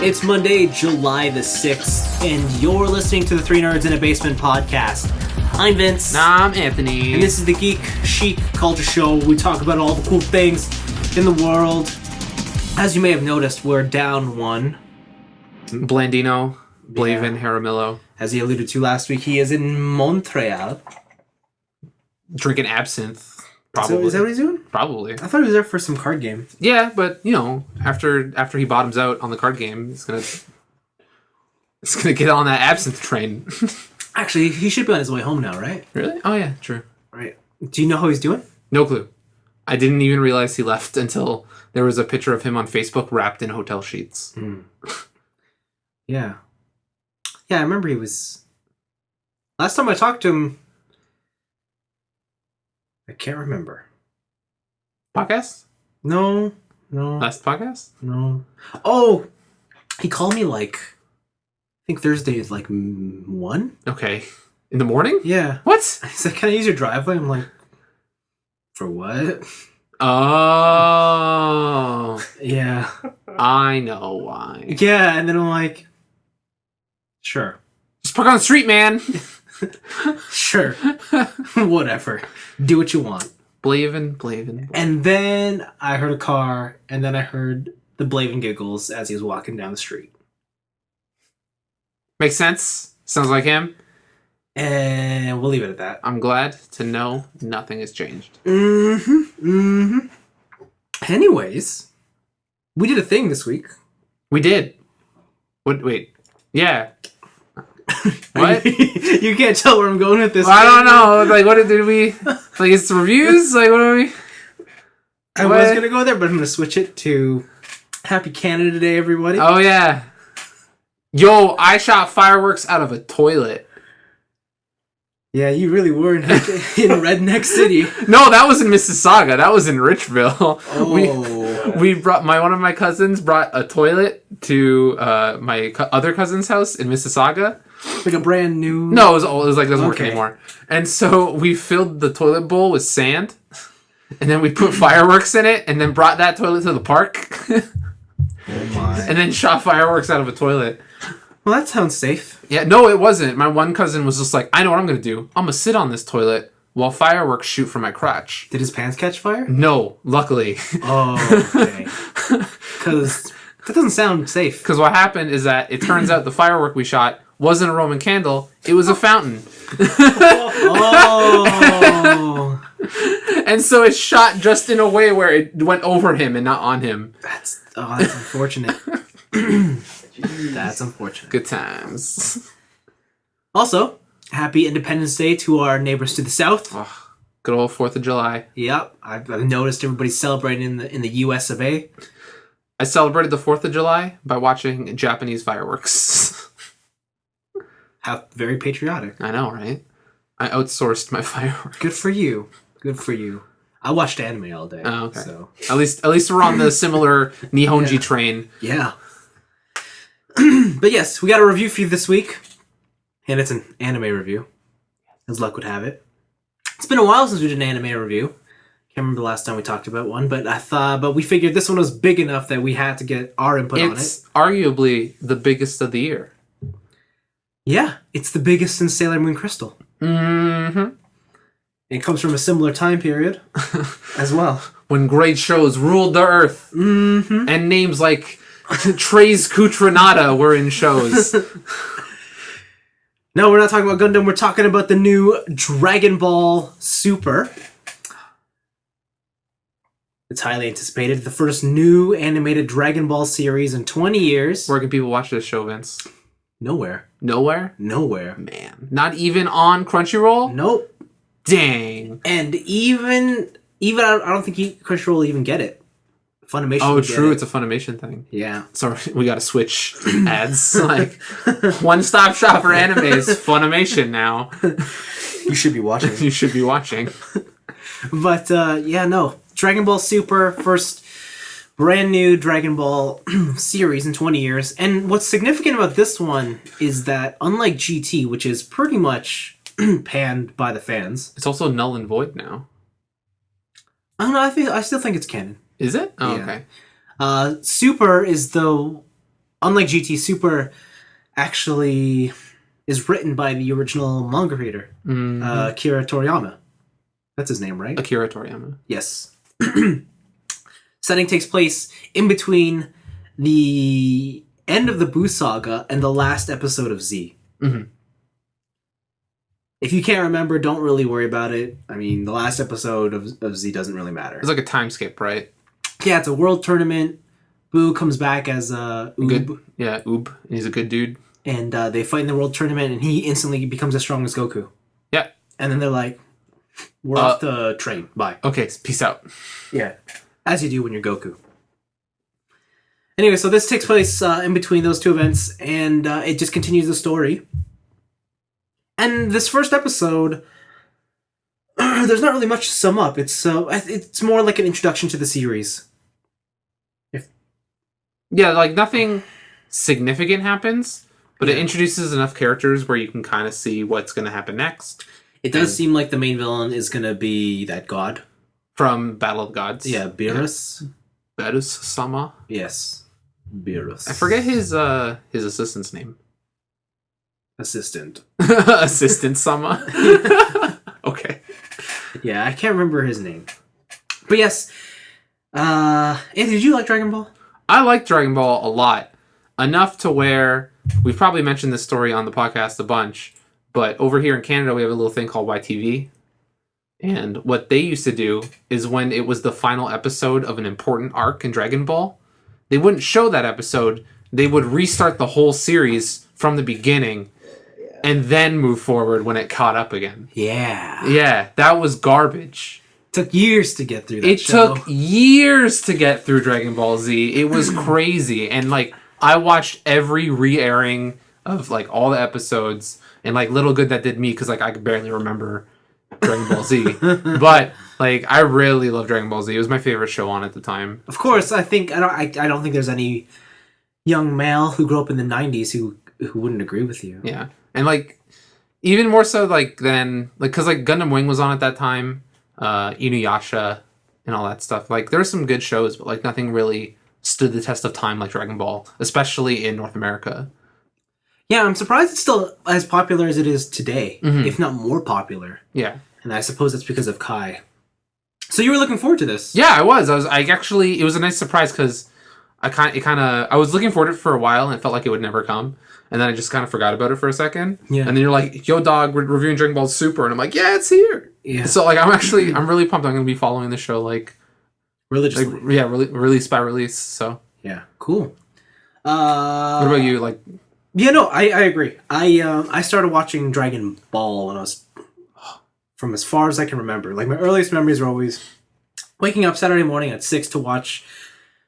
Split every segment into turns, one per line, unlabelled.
It's Monday, July the 6th, and you're listening to the Three Nerds in a Basement podcast. I'm Vince.
I'm Anthony.
And this is the Geek Chic Culture Show where we talk about all the cool things in the world. As you may have noticed, we're down one.
Blandino, Blaven, Jaramillo.
As he alluded to last week, he is in Montreal.
Drinking absinthe. Probably.
So is that what he's doing?
Probably.
I thought he was there for some card game.
Yeah, but you know, after he bottoms out on the card game, it's gonna get on that absinthe train.
Actually, he should be on his way home now, right?
Really? Oh yeah, true.
Right. Do you know how he's doing?
No clue. I didn't even realize he left until there was a picture of him on Facebook wrapped in hotel sheets.
Yeah. Yeah, I remember he was... Last time I talked to him... I can't remember.
Podcast?
No.
Last podcast?
No. Oh! He called me I think Thursday is 1?
Okay. In the morning?
Yeah.
What?
He's like, can I use your driveway? I'm like, for what?
Oh.
Yeah.
I know why.
Yeah, and then I'm like, sure.
Just park on the street, man.
Sure. Whatever. Do what you want.
Blaven.
And then I heard a car, and then I heard the Blaven giggles as he was walking down the street.
Makes sense. Sounds like him.
And we'll leave it at that.
I'm glad to know nothing has changed.
Anyways, we did a thing this week.
We did. What? Wait. Yeah. What?
You can't tell where I'm going with this.
I don't know. What did we... it's reviews? What are we...
I was going to go there, but I'm going to switch it to Happy Canada Day, everybody.
Oh, yeah. Yo, I shot fireworks out of a toilet.
Yeah, you really were in Redneck City.
No, that was in Mississauga. That was in Richville.
Oh.
We brought one of my cousins brought a toilet to my other cousin's house in Mississauga.
Like a brand new...
No, it was doesn't work anymore. And so we filled the toilet bowl with sand, and then we put fireworks in it, and then brought that toilet to the park.
Oh my.
And then shot fireworks out of a toilet.
Well, that sounds safe.
Yeah, no, it wasn't. My one cousin was just like, I know what I'm going to do. I'm going to sit on this toilet while fireworks shoot from my crotch.
Did his pants catch fire?
No, luckily.
Oh, okay. Because that doesn't sound safe.
Because what happened is that it turns out the firework we shot wasn't a Roman candle. It was a fountain.
Oh.
And so it shot just in a way where it went over him and not on him.
That's unfortunate. That's unfortunate.
Good times.
Also, happy Independence Day to our neighbors to the south.
Oh, good old 4th of July.
Yep, I've noticed everybody's celebrating in the US of A.
I celebrated the 4th of July by watching Japanese fireworks.
How very patriotic.
I know, right? I outsourced my fireworks.
Good for you. Good for you. I watched anime all day.
Oh, okay.
So.
At least we're on the similar Nihonji train.
Yeah. But yes, we got a review for you this week. And it's an anime review. As luck would have it. It's been a while since we did an anime review. Can't remember the last time we talked about one, but we figured this one was big enough that we had to get our input on it.
It's arguably the biggest of the year.
Yeah, it's the biggest since Sailor Moon Crystal.
Mm-hmm.
It comes from a similar time period as well.
When great shows ruled the earth.
Mm-hmm.
And names like Trey's Kutranada were in shows.
No, we're not talking about Gundam. We're talking about the new Dragon Ball Super. It's highly anticipated. The first new animated Dragon Ball series in 20 years.
Where can people watch this show, Vince?
Nowhere.
Nowhere?
Nowhere.
Man. Not even on Crunchyroll?
Nope.
Dang.
And even I don't think Crunchyroll will even get it. Funimation.
Oh, true. It's a Funimation thing.
Yeah.
Sorry, we got to switch ads. One-stop shop for animes. Funimation now.
You should be watching.
You should be watching.
But, no. Dragon Ball Super, first brand new Dragon Ball series in 20 years. And what's significant about this one is that, unlike GT, which is pretty much panned by the fans...
It's also null and void now.
I don't know, I still think it's canon.
Is it? Oh,
yeah.
okay.
Super is the unlike GT, Super actually is written by the original manga creator, Akira Toriyama. That's his name, right?
Akira Toriyama.
Yes. Setting takes place in between the end of the Boo Saga and the last episode of Z.
Mm-hmm.
If you can't remember, don't really worry about it. I mean, the last episode of Z doesn't really matter.
It's like a time skip, right?
Yeah, it's a world tournament. Boo comes back as Oob.
Oob. And he's a good dude.
And they fight in the world tournament, and he instantly becomes as strong as Goku.
Yeah.
And then they're like, we're off the train. Bye.
Okay, peace out.
Yeah. As you do when you're Goku. Anyway, so this takes place in between those two events, and it just continues the story. And this first episode, there's not really much to sum up. It's more like an introduction to the series.
Yeah, like nothing significant happens, but it introduces enough characters where you can kind of see what's going to happen next.
It does seem like the main villain is going to be that god.
From Battle of the Gods.
Yeah, Beerus.
Yeah. Beerus-sama.
Yes. Beerus.
I forget his assistant's name.
Assistant.
Assistant-sama. Okay.
Yeah, I can't remember his name. But yes. Anthony, did you like Dragon Ball?
I like Dragon Ball a lot. Enough to where we've probably mentioned this story on the podcast a bunch, but over here in Canada we have a little thing called YTV. And what they used to do is when it was the final episode of an important arc in Dragon Ball, they wouldn't show that episode. They would restart the whole series from the beginning and then move forward when it caught up again.
Yeah.
Yeah, that was garbage.
Took years to get through that show.
It took years to get through Dragon Ball Z. It was crazy. And, like, I watched every re-airing of, like, all the episodes. And, like, little good that did me because, like, I could barely remember Dragon Ball Z. But, like, I really love Dragon Ball Z. It was my favorite show on at the time.
Of course, I don't think there's any young male who grew up in the 90s who wouldn't agree with you.
Yeah. And, like, even more so, like, than... Like, because, like, Gundam Wing was on at that time. Inuyasha and all that stuff. Like, there's some good shows, but like nothing really stood the test of time like Dragon Ball, especially in North America.
Yeah, I'm surprised it's still as popular as it is today, if not more popular.
Yeah.
And I suppose that's because of Kai. So you were looking forward to this?
Yeah, I was. It was a nice surprise because I was looking forward to it for a while and it felt like it would never come. And then I just kind of forgot about it for a second. Yeah. And then you're like, yo, dog, we're reviewing Dragon Ball Super. And I'm like, yeah, it's here. Yeah. So, like, I'm really pumped. I'm going to be following the show, like...
Religiously.
Like, yeah, release by release, so...
Yeah, cool.
What about you, like...
Yeah, no, I agree. I started watching Dragon Ball when I was... From as far as I can remember. Like, my earliest memories were always... Waking up Saturday morning at 6 to watch...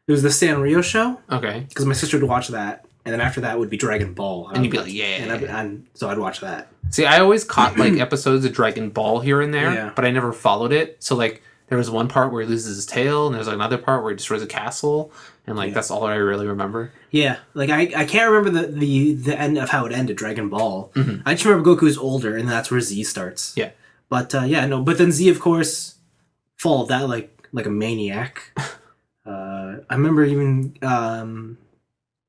It was the Sanrio show.
Okay.
Because my sister would watch that. And then after that would be Dragon Ball.
And you'd be like, yeah.
And so I'd watch that.
See, I always caught, like, episodes of Dragon Ball here and there, but I never followed it. So, like, there was one part where he loses his tail, and there's like, another part where he destroys a castle, and, like, that's all I really remember. Yeah.
Like, I can't remember the end of how it ended, Dragon Ball. I just remember Goku's older, and that's where Z starts.
Yeah.
But, but then Z, of course, followed that like a maniac. I remember even...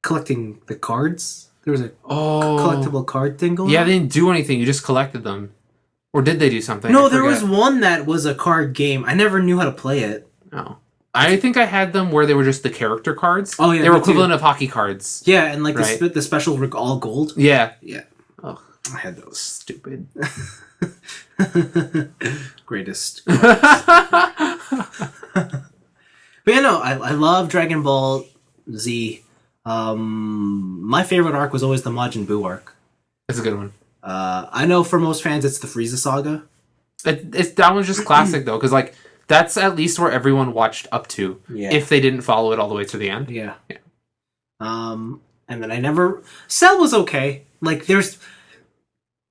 collecting the cards. There was a collectible card thing going on.
Yeah, they didn't do anything. You just collected them. Or did they do something?
No, there was one that was a card game. I never knew how to play it.
Oh. I think I had them where they were just the character cards.
Oh, yeah.
They were equivalent of hockey cards.
Yeah, and like the specials were all gold.
Yeah.
Yeah.
Oh,
I had those.
Stupid.
Greatest. But yeah, no, I love Dragon Ball Z. My favorite arc was always the Majin Buu arc.
That's a good one.
I know for most fans it's the Frieza saga.
That one's just classic though, because like that's at least where everyone watched up to. Yeah. If they didn't follow it all the way to the end.
Yeah. Yeah. And then Cell was okay. Like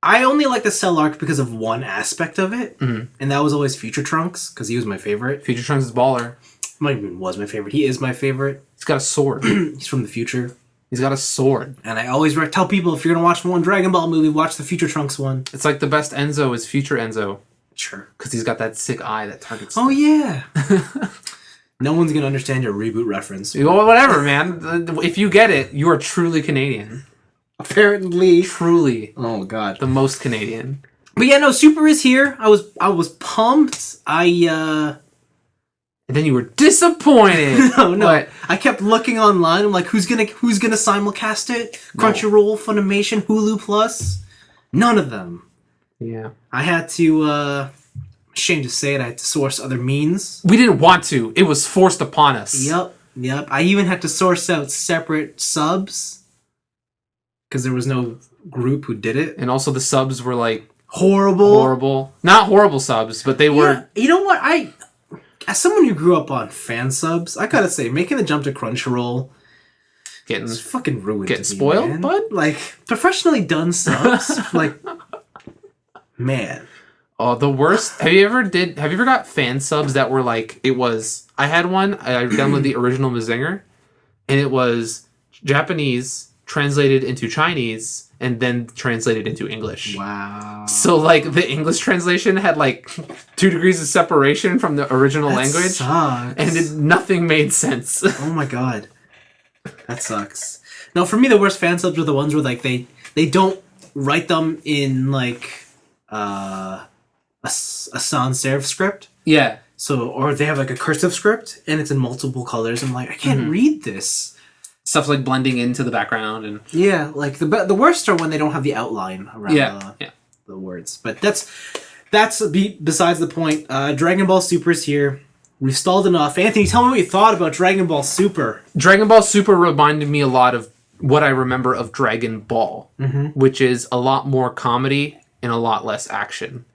I only like the Cell arc because of one aspect of it, and that was always Future Trunks because he was my favorite.
Future Trunks is baller.
Was my favorite. He is my favorite.
He's got a sword.
He's from the future.
He's got a sword.
And I always tell people, if you're going to watch one Dragon Ball movie, watch the Future Trunks one.
It's like the best Enzo is Future Enzo.
Sure.
Because he's got that sick eye that targets
stuff. Yeah. No one's gonna understand your reboot reference.
Well, whatever, man. If you get it, you are truly Canadian.
Apparently.
Truly.
Oh god.
The most Canadian.
But yeah, no, Super is here. I was pumped.
And then you were disappointed.
No.
What?
I kept looking online. I'm like, who's gonna simulcast it? Crunchyroll, Funimation, Hulu Plus? None of them.
Yeah.
I had to ashamed to say it, I had to source other means.
We didn't want to. It was forced upon us.
Yep. I even had to source out separate subs because there was no group who did it.
And also the subs were like
horrible.
Not horrible subs, but they were.
You know what? As someone who grew up on fan subs, I gotta say, making the jump to Crunchyroll it's fucking ruined.
Getting spoiled,
man.
bud?
Like professionally done subs, like man.
Oh, the worst. Have you ever got fan subs that were like, I had one, I downloaded the original Mazinger, and it was Japanese translated into Chinese and then translated into English.
Wow.
So like the English translation had like 2 degrees of separation from the original language.
Sucks.
And nothing made sense.
Oh my god. That sucks. No, for me the worst fan subs are the ones where like they don't write them in like a sans serif script.
Yeah.
So, or they have like a cursive script and it's in multiple colors. I'm like, I can't read this.
Stuff like blending into the background and
yeah, like the worst are when they don't have the outline around the words. But that's besides the point. Dragon Ball Super is here. We've stalled enough. Anthony, tell me what you thought about Dragon Ball Super.
Dragon Ball Super reminded me a lot of what I remember of Dragon Ball, which is a lot more comedy and a lot less action.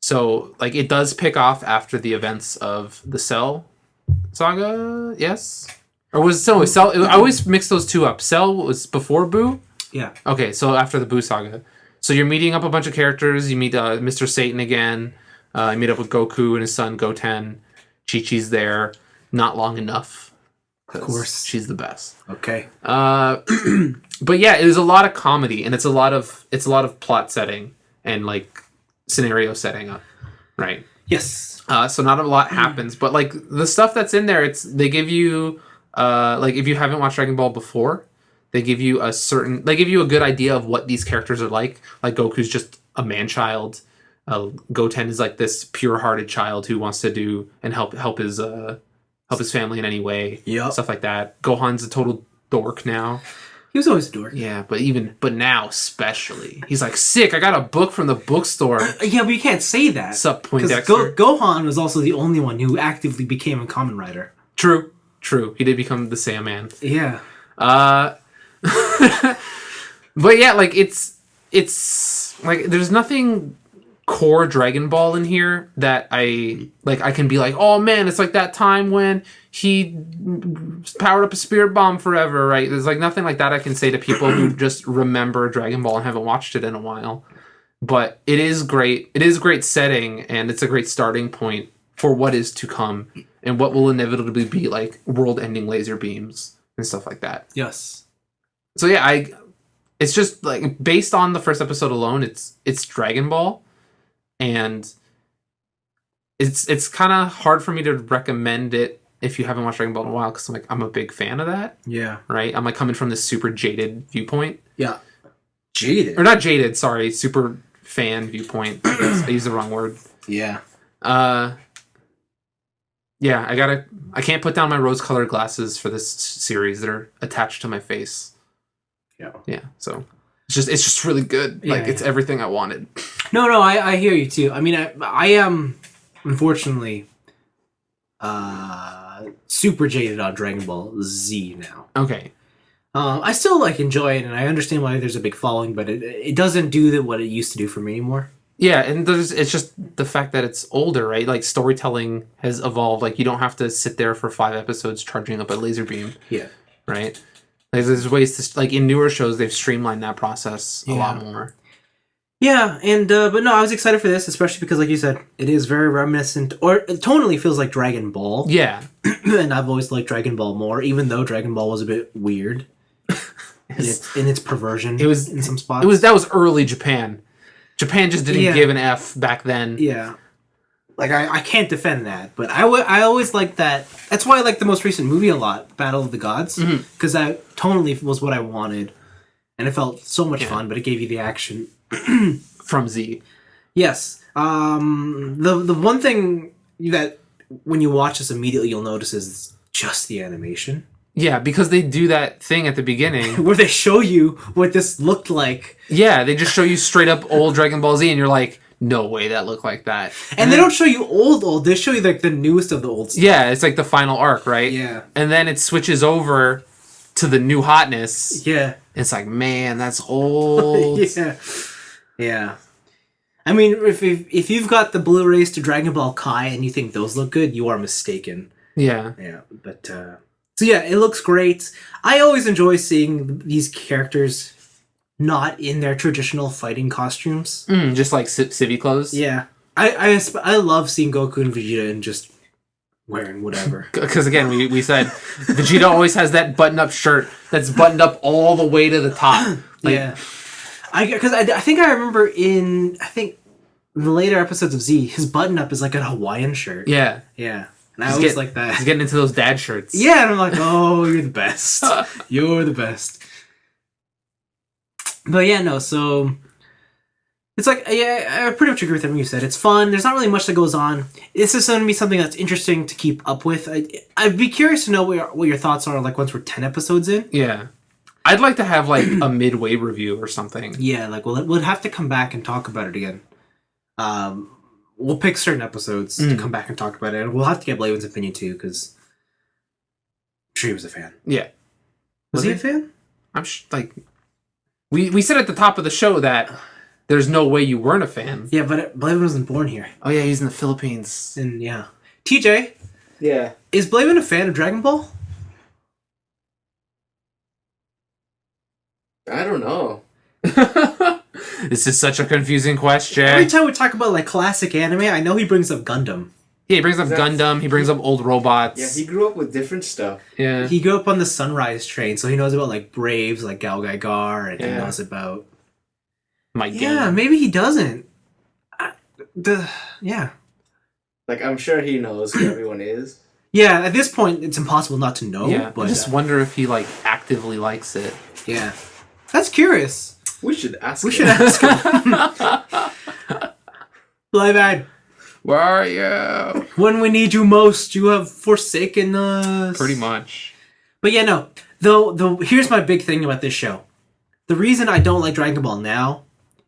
So, like, it does pick off after the events of the Cell saga, yes? Or was it Cell? I always mix those two up. Cell was before Boo?
Yeah.
Okay, so after the Boo saga. So you're meeting up a bunch of characters. You meet Mr. Satan again. You meet up with Goku and his son, Goten. Chi-Chi's there. Not long enough.
Of course.
She's the best.
Okay.
But yeah, it is a lot of comedy, and it's a lot of plot setting and, like, scenario setting up, right?
Yes.
So not a lot happens, but like the stuff that's in there, they give you like if you haven't watched Dragon Ball before, they give you a good idea of what these characters are like. Like Goku's just a man child. Goten is like this pure-hearted child who wants to do and help his family in any way.
Yeah.
Stuff like that. Gohan's a total dork now.
He was always a dork.
Yeah, but now especially. He's like, sick, I got a book from the bookstore.
Yeah, but you can't say that.
Sup, Poindexter?
Gohan was also the only one who actively became a Kamen Rider.
True. He did become the Saiyaman.
Yeah.
But yeah, like, it's like, there's nothing core Dragon Ball in here that I can be like, oh man, it's like that time when he powered up a spirit bomb forever, right? There's like nothing like that I can say to people who just remember Dragon Ball and haven't watched it in a while. But it is great. It is a great setting, and it's a great starting point for what is to come and what will inevitably be like world-ending laser beams and stuff like that.
Yes.
So yeah, it's just like based on the first episode alone, it's Dragon Ball. And it's kind of hard for me to recommend it if you haven't watched Dragon Ball in a while, because I'm a big fan of that.
Yeah.
Right? I'm like coming from this super jaded viewpoint.
Yeah. Jaded?
Or not jaded, sorry. Super fan viewpoint. I used the wrong word.
Yeah.
Yeah, I can't put down my rose-colored glasses for this series. They're attached to my face.
Yeah.
Yeah, so... It's just really good. Like, it's everything I wanted.
No, I hear you too. I mean, I am, unfortunately, super jaded on Dragon Ball Z now.
Okay.
I still, like, enjoy it, and I understand why there's a big following, but it doesn't do what it used to do for me anymore.
Yeah, and it's just the fact that it's older, right? Like, storytelling has evolved. Like, you don't have to sit there for 5 episodes charging up a laser beam.
Yeah.
Right? Like, there's ways to, like, in newer shows, they've streamlined that process a lot more. Yeah,
and, but no, I was excited for this, especially because, like you said, it is very reminiscent, or it tonally feels like Dragon Ball.
Yeah.
And I've always liked Dragon Ball more, even though Dragon Ball was a bit weird in its perversion.
It was
in some spots.
That was early Japan. Japan just didn't give an F back then.
Yeah. Like, I can't defend that, but I always like that. That's why I like the most recent movie a lot, Battle of the Gods, because that tonally was what I wanted, and it felt so much fun, but it gave you the action.
From Z.
Yes. The one thing that when you watch this immediately you'll notice is just the animation.
Yeah, because they do that thing at the beginning.
Where they show you what this looked like.
Yeah, they just show you straight up old Dragon Ball Z, and you're like, no way that looked like that.
And they don't show you old. They show you like the newest of the old stuff.
Yeah, it's like the final arc, right?
Yeah.
And then it switches over to the new hotness.
Yeah.
It's like, man, that's old.
Yeah. Yeah. I mean, if you've got the Blu-rays to Dragon Ball Kai and you think those look good, you are mistaken.
Yeah.
Yeah. But, so yeah, it looks great. I always enjoy seeing these characters not in their traditional fighting costumes.
Just like civvy clothes?
Yeah. I love seeing Goku and Vegeta and just wearing whatever.
Because again, we said Vegeta always has that button-up shirt that's buttoned up all the way to the top. Like,
yeah. Because I think I remember in the later episodes of Z, his button-up is like a Hawaiian shirt.
Yeah.
Yeah. And I always like that.
He's getting into those dad shirts.
Yeah, and I'm like, oh, you're the best. You're the best. But yeah, no, so it's like, yeah, I pretty much agree with everything you said. It's fun. There's not really much that goes on. This is going to be something that's interesting to keep up with. I'd be curious to know what your thoughts are, like, once we're 10 episodes in.
Yeah. I'd like to have, like, a midway review or something.
Yeah, like, we'll have to come back and talk about it again. We'll pick certain episodes to come back and talk about it. And we'll have to get Blaven's opinion, too, because I'm sure he was a fan.
Yeah.
Was he a fan?
I'm like... We said at the top of the show that there's no way you weren't a fan.
Yeah, but Blaven wasn't born here.
Oh yeah, he's in the Philippines.
And yeah. TJ?
Yeah.
Is Blaven a fan of Dragon Ball?
I don't know.
This is such a confusing question.
Every time we talk about like classic anime, I know he brings up Gundam.
Yeah, he brings up Gundam, he brings up old robots.
Yeah, he grew up with different stuff.
Yeah.
He grew up on the Sunrise train, so he knows about like Braves, like Gal Gaigar, and he knows about... Yeah, maybe he doesn't. Yeah.
Like, I'm sure he knows who everyone is.
Yeah, at this point, it's impossible not to know.
Yeah,
but
I just wonder if he, like, actively likes it.
Yeah. That's curious.
We should ask him.
We should ask him. Blaven,
where are you?
When we need you most, you have forsaken us.
Pretty much.
But yeah, no. Though, here's my big thing about this show. The reason I don't like Dragon Ball now,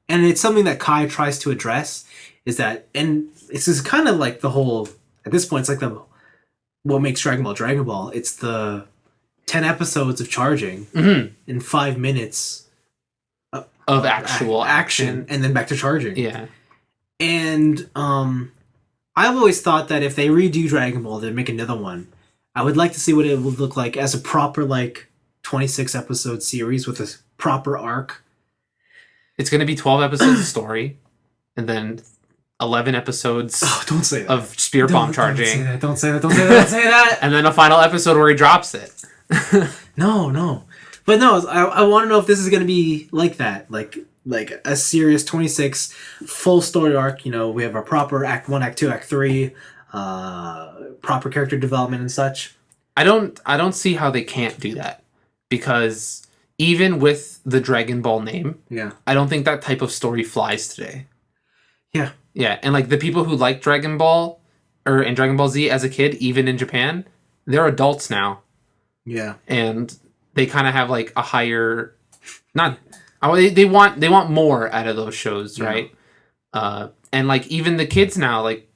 and it's something that Kai tries to address, is that, and this is kind of like the whole, at this point, it's like what makes Dragon Ball. It's the 10 episodes of charging in 5 minutes
of actual action,
and then back to charging.
Yeah.
And I've always thought that if they redo Dragon Ball, they'd make another one. I would like to see what it would look like as a proper, like, 26 episode series with a proper arc.
It's going to be 12 episodes of story, and then 11 episodes
don't say that.
of spear bomb charging.
Don't say that.
And then a final episode where he drops it.
No. But no, I want to know if this is going to be like that. Like a serious 26 full story arc. You know, we have our proper Act 1, Act 2, Act 3, proper character development and such.
I don't see how they can't do that. Because even with the Dragon Ball name, I don't think that type of story flies today.
Yeah.
Yeah, and like the people who like Dragon Ball and Dragon Ball Z as a kid, even in Japan, they're adults now.
Yeah.
And they kind of have like a higher, they want more out of those shows, right? And like even the kids now, like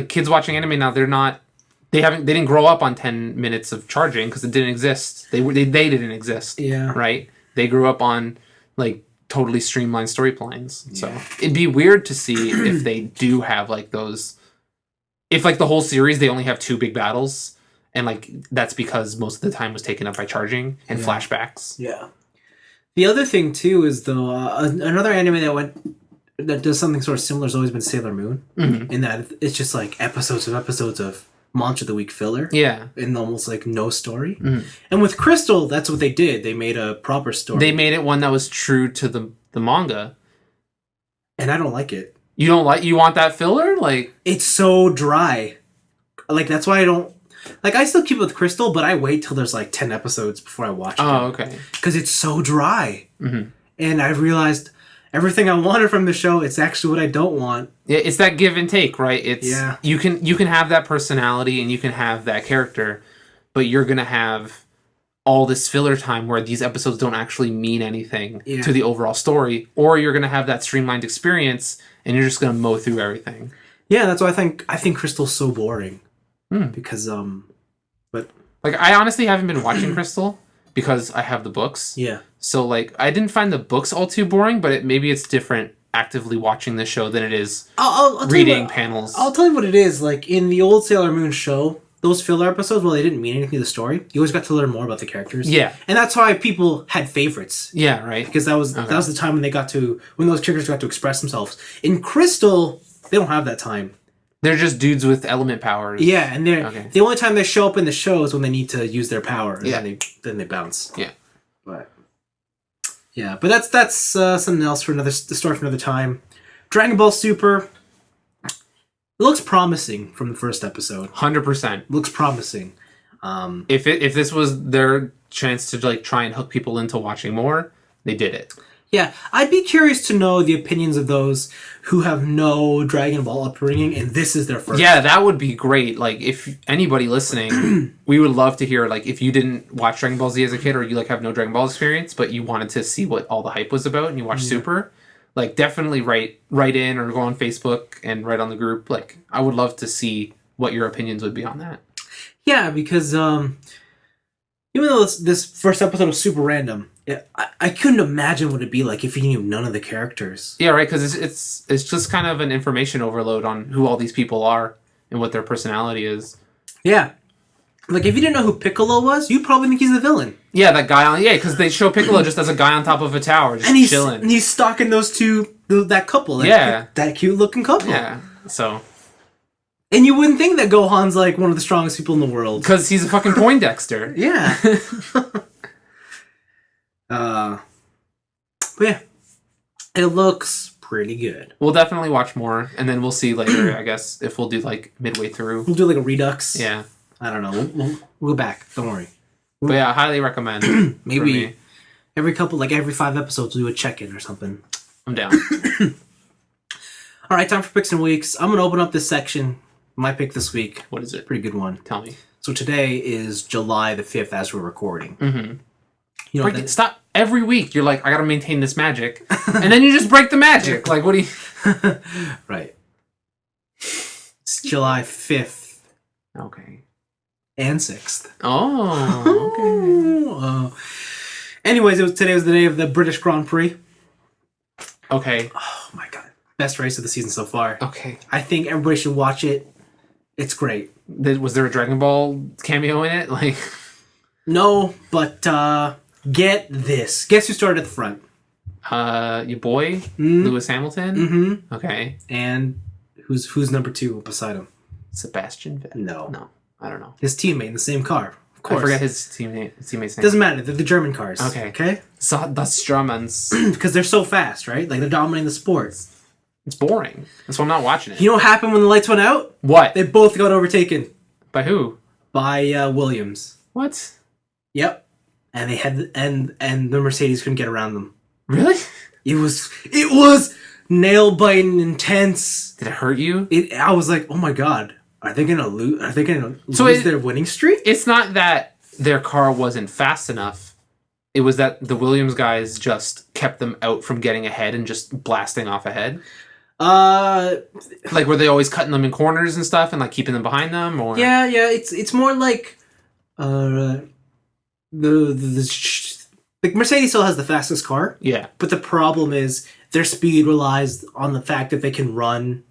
kids watching anime now, they didn't grow up on 10 minutes of charging because it didn't exist. They didn't exist.
Yeah.
Right? They grew up on like totally streamlined storylines. Yeah. So it'd be weird to see if they do have like those, if like the whole series they only have 2 big battles, and like that's because most of the time was taken up by charging and flashbacks.
Yeah. The other thing too is though another anime that does something sort of similar has always been Sailor Moon, in that it's just like episodes of Monster of the Week filler.
Yeah.
And almost like no story. And with Crystal, that's what they did. They made a proper story.
They made it one that was true to the manga.
And I don't like it.
You don't like? You want that filler? Like
It's so dry. Like, that's why I don't... Like, I still keep it with Crystal, but I wait till there's, like, 10 episodes before I watch it.
oh, okay.
Because it's so dry.
Mm-hmm.
And I've realized everything I wanted from the show, it's actually what I don't want.
Yeah, it's that give and take, right? It's
Yeah.
you can have that personality and you can have that character, but you're gonna have all this filler time where these episodes don't actually mean anything to the overall story, or you're gonna have that streamlined experience and you're just gonna mow through everything.
Yeah, that's why I think Crystal's so boring. Because but
like I honestly haven't been watching Crystal because I have the books.
Yeah.
So like I didn't find the books all too boring, but maybe it's different actively watching the show than it is
I'll
reading panels.
I'll tell you what it is. Like, in the old Sailor Moon show, those filler episodes, well, they didn't mean anything to the story. You always got to learn more about the characters.
Yeah.
And that's why people had favorites.
Yeah, right.
Because that was the time when those characters got to express themselves. In Crystal, they don't have that time.
They're just dudes with element powers.
Yeah, and the only time they show up in the show is when they need to use their power, and then they bounce.
Yeah.
But that's something else for the story for another time. Dragon Ball Super. It looks promising from the first episode.
100%.
Looks promising.
If this was their chance to like try and hook people into watching more, they did it.
Yeah, I'd be curious to know the opinions of those who have no Dragon Ball upbringing and this is their first.
Yeah, that would be great. Like, if anybody listening, we would love to hear, like, if you didn't watch Dragon Ball Z as a kid or you, like, have no Dragon Ball experience, but you wanted to see what all the hype was about and you watched Super, like, definitely write in or go on Facebook and write on the group. Like, I would love to see what your opinions would be on that.
Yeah, because even though this first episode was super random, I couldn't imagine what it'd be like if you knew none of the characters.
Yeah, right, because it's just kind of an information overload on who all these people are and what their personality is.
Yeah. Like, if you didn't know who Piccolo was, you'd probably think he's the villain.
Yeah, that guy on... Yeah, because they show Piccolo just as a guy on top of a tower, just chilling.
And he's stalking that couple. That cute-looking couple.
Yeah, so...
And you wouldn't think that Gohan's, like, one of the strongest people in the world.
Because he's a fucking Poindexter.
Yeah. But yeah, it looks pretty good.
We'll definitely watch more, and then we'll see later, I guess, if we'll do, like, midway through.
We'll do, like, a redux.
Yeah.
I don't know. We'll go back. Don't worry.
But yeah, I highly recommend.
Maybe every 5 episodes we'll do a check-in or something.
I'm down.
All right, time for picks and weeks. I'm going to open up this section. My pick this week.
What is it?
Pretty good one.
Tell me.
So today is July the 5th as we're recording.
Mm-hmm.
You know,
stop. Every week you're like, I gotta maintain this magic. And then you just break the magic. Like, what do you...
Right. It's July 5th.
Okay.
And 6th.
Oh, okay.
Anyways, today was the day of the British Grand Prix.
Okay.
Oh my god. Best race of the season so far.
Okay.
I think everybody should watch it. It's great.
Was there a Dragon Ball cameo in it? Like...
No, but get this. Guess who started at the front?
Your boy, Lewis Hamilton?
Mm-hmm.
Okay.
And who's number 2 beside him?
Sebastian Vettel?
No,
I don't know.
his teammate in the same car. Of course.
I forget his teammate's name.
Doesn't matter. They're the German cars. Okay?
So that's Germans.
Because they're so fast, right? Like, they're dominating the sport.
It's boring. That's why I'm not watching it.
You know what happened when the lights went out?
What?
They both got overtaken.
By who?
By Williams.
What?
Yep. And they had and the Mercedes couldn't get around them.
Really?
It was nail biting intense.
Did it hurt you?
I was like, oh my god, are they gonna lose? Are they gonna lose their winning streak?
It's not that their car wasn't fast enough. It was that the Williams guys just kept them out from getting ahead and just blasting off ahead. Like, were they always cutting them in corners and stuff and like keeping them behind them? Or
yeah. It's more like the Mercedes still has the fastest car.
Yeah.
But the problem is their speed relies on the fact that they can run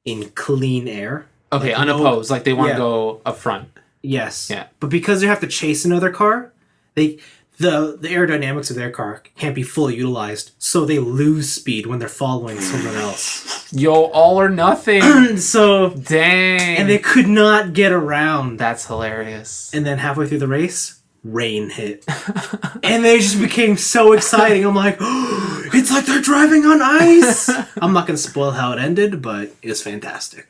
in clean air.
Okay, like, unopposed. Like, they want to go up front.
Yes.
Yeah.
But because they have to chase another car, the aerodynamics of their car can't be fully utilized, so they lose speed when they're following someone else.
Yo, all or nothing.
So
dang.
And they could not get around.
That's hilarious.
And then halfway through the race, rain hit. And they just became so exciting. I'm like, oh, It's like they're driving on ice. I'm not gonna spoil how it ended, but it was fantastic.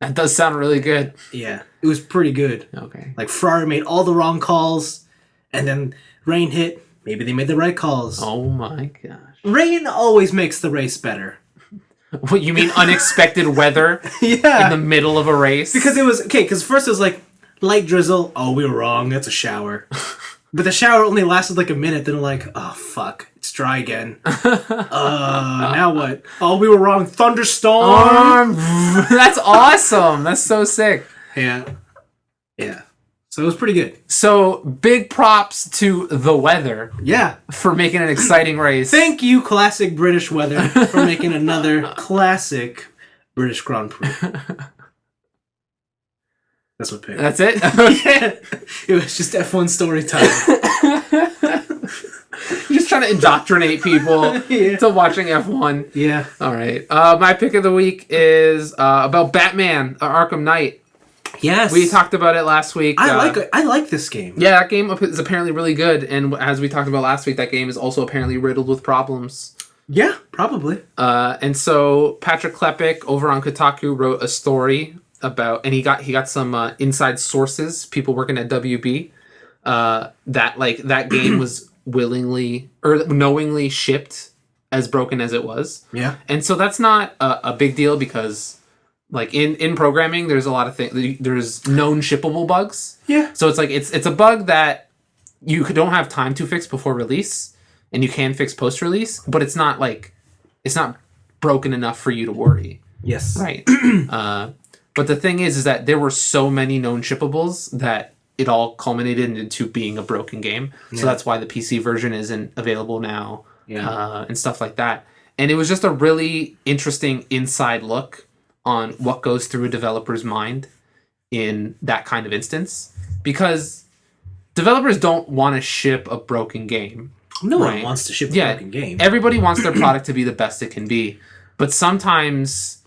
That does sound really good.
Yeah, it was pretty good.
Okay.
Like Ferrari made all the wrong calls, and then rain hit. Maybe they made the right calls.
Oh my gosh.
Rain always makes the race better.
What, you mean unexpected weather
Yeah.
in the middle of a race?
Because it was, okay, because first it was like, light drizzle. Oh, we were wrong. That's a shower. But the shower only lasted like a minute. Then we're like, oh, fuck. It's dry again. Now what? Oh, we were wrong. Thunderstorm.
That's awesome. That's so sick.
Yeah. Yeah. So it was pretty good.
So big props to the weather
Yeah.
for making an exciting race.
Thank you, classic British weather, for making another classic British Grand Prix. That's what picked.
That's it?
Yeah. It was just F1 story time.
Just trying to indoctrinate people
Yeah.
to watching F1.
Yeah.
All right. My pick of the week is about Batman, Arkham Knight.
Yes.
We talked about it last week.
I like this game.
Yeah, that game is apparently really good. And as we talked about last week, that game is also apparently riddled with problems.
Yeah, probably.
And so Patrick Klepek over on Kotaku wrote a story about, and he got some inside sources, people working at WB, that game was willingly or knowingly shipped as broken as it was.
Yeah.
And so that's not a big deal because, like, in programming, there's a lot of things. There's known shippable bugs.
Yeah.
So it's like it's a bug that you don't have time to fix before release, and you can fix post release, but it's not broken enough for you to worry.
Yes.
Right. But the thing is that there were so many known shippables that it all culminated into being a broken game.
Yeah.
So that's why the PC version isn't available now.
Yeah.
And stuff like that. And it was just a really interesting inside look on what goes through a developer's mind in that kind of instance. Because developers don't want to ship a broken game.
No one
right?
wants to ship a
Yeah,
broken game.
Everybody wants their product to be the best it can be. But sometimes,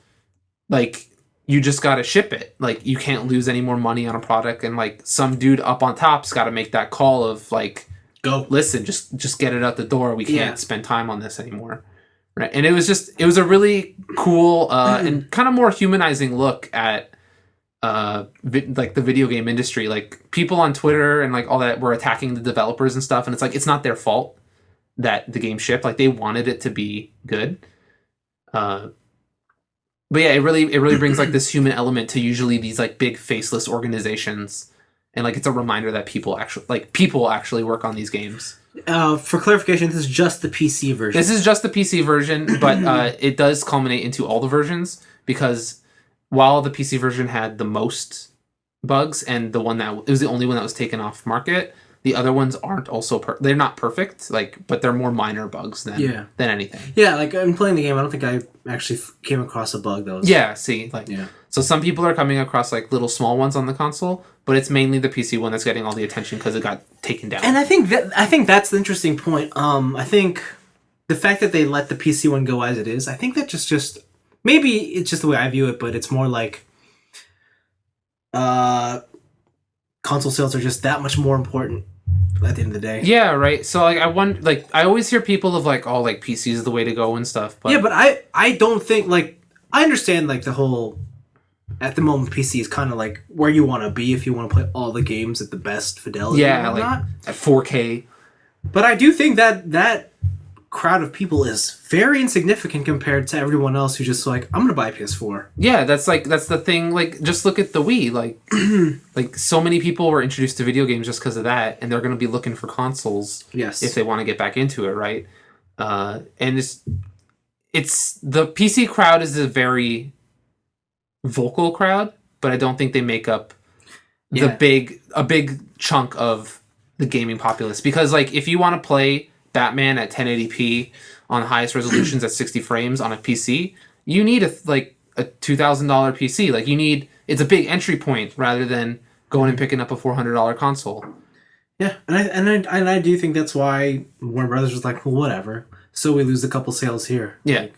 like, you just got to ship it. Like, you can't lose any more money on a product. And, like, some dude up on top's got to make that call of, like,
go.
Listen, just get it out the door. We can't spend time on this anymore. Right. And it was a really cool and kind of more humanizing look at like the video game industry. Like, people on Twitter and like all that were attacking the developers and stuff, and it's like it's not their fault that the game shipped. Like, they wanted it to be good. But yeah, it really brings like this human element to usually these like big faceless organizations. And like it's a reminder that people actually work on these games.
For clarification, this is just the PC version.
This is just the PC version, but it does culminate into all the versions, because while the PC version had the most bugs and it was the only one that was taken off market, the other ones aren't also they're not perfect, but they're more minor bugs than anything.
Yeah, like in playing the game, I don't think I actually came across a bug that was.
Yeah, see, so some people are coming across like little small ones on the console, but it's mainly the PC one that's getting all the attention because it got taken down.
And I think that's the interesting point. I think the fact that they let the PC one go as it is, I think that just maybe it's just the way I view it, but it's more like console sales are just that much more important at the end of the day.
Yeah, right. So like I always hear people of like, oh, like PC is the way to go and stuff. But
yeah, but I don't think, like, I understand like the whole, at the moment PC is kind of like where you want to be if you want to play all the games at the best fidelity.
Yeah, like at 4K.
But I do think that crowd of people is very insignificant compared to everyone else who's just like, I'm gonna buy a PS4.
Yeah, that's the thing. Like, just look at the Wii. Like, like so many people were introduced to video games just because of that, and they're gonna be looking for consoles.
Yes,
if they want to get back into it, right? And it's the PC crowd is a very vocal crowd, but I don't think they make up a big chunk of the gaming populace, because like if you want to play Batman at 1080p on the highest resolutions at 60 frames on a PC, you need a $2,000 PC. Like, it's a big entry point rather than going and picking up a $400 console.
Yeah, and I do think that's why Warner Brothers was like, well, whatever. So we lose a couple sales here.
Yeah,
like,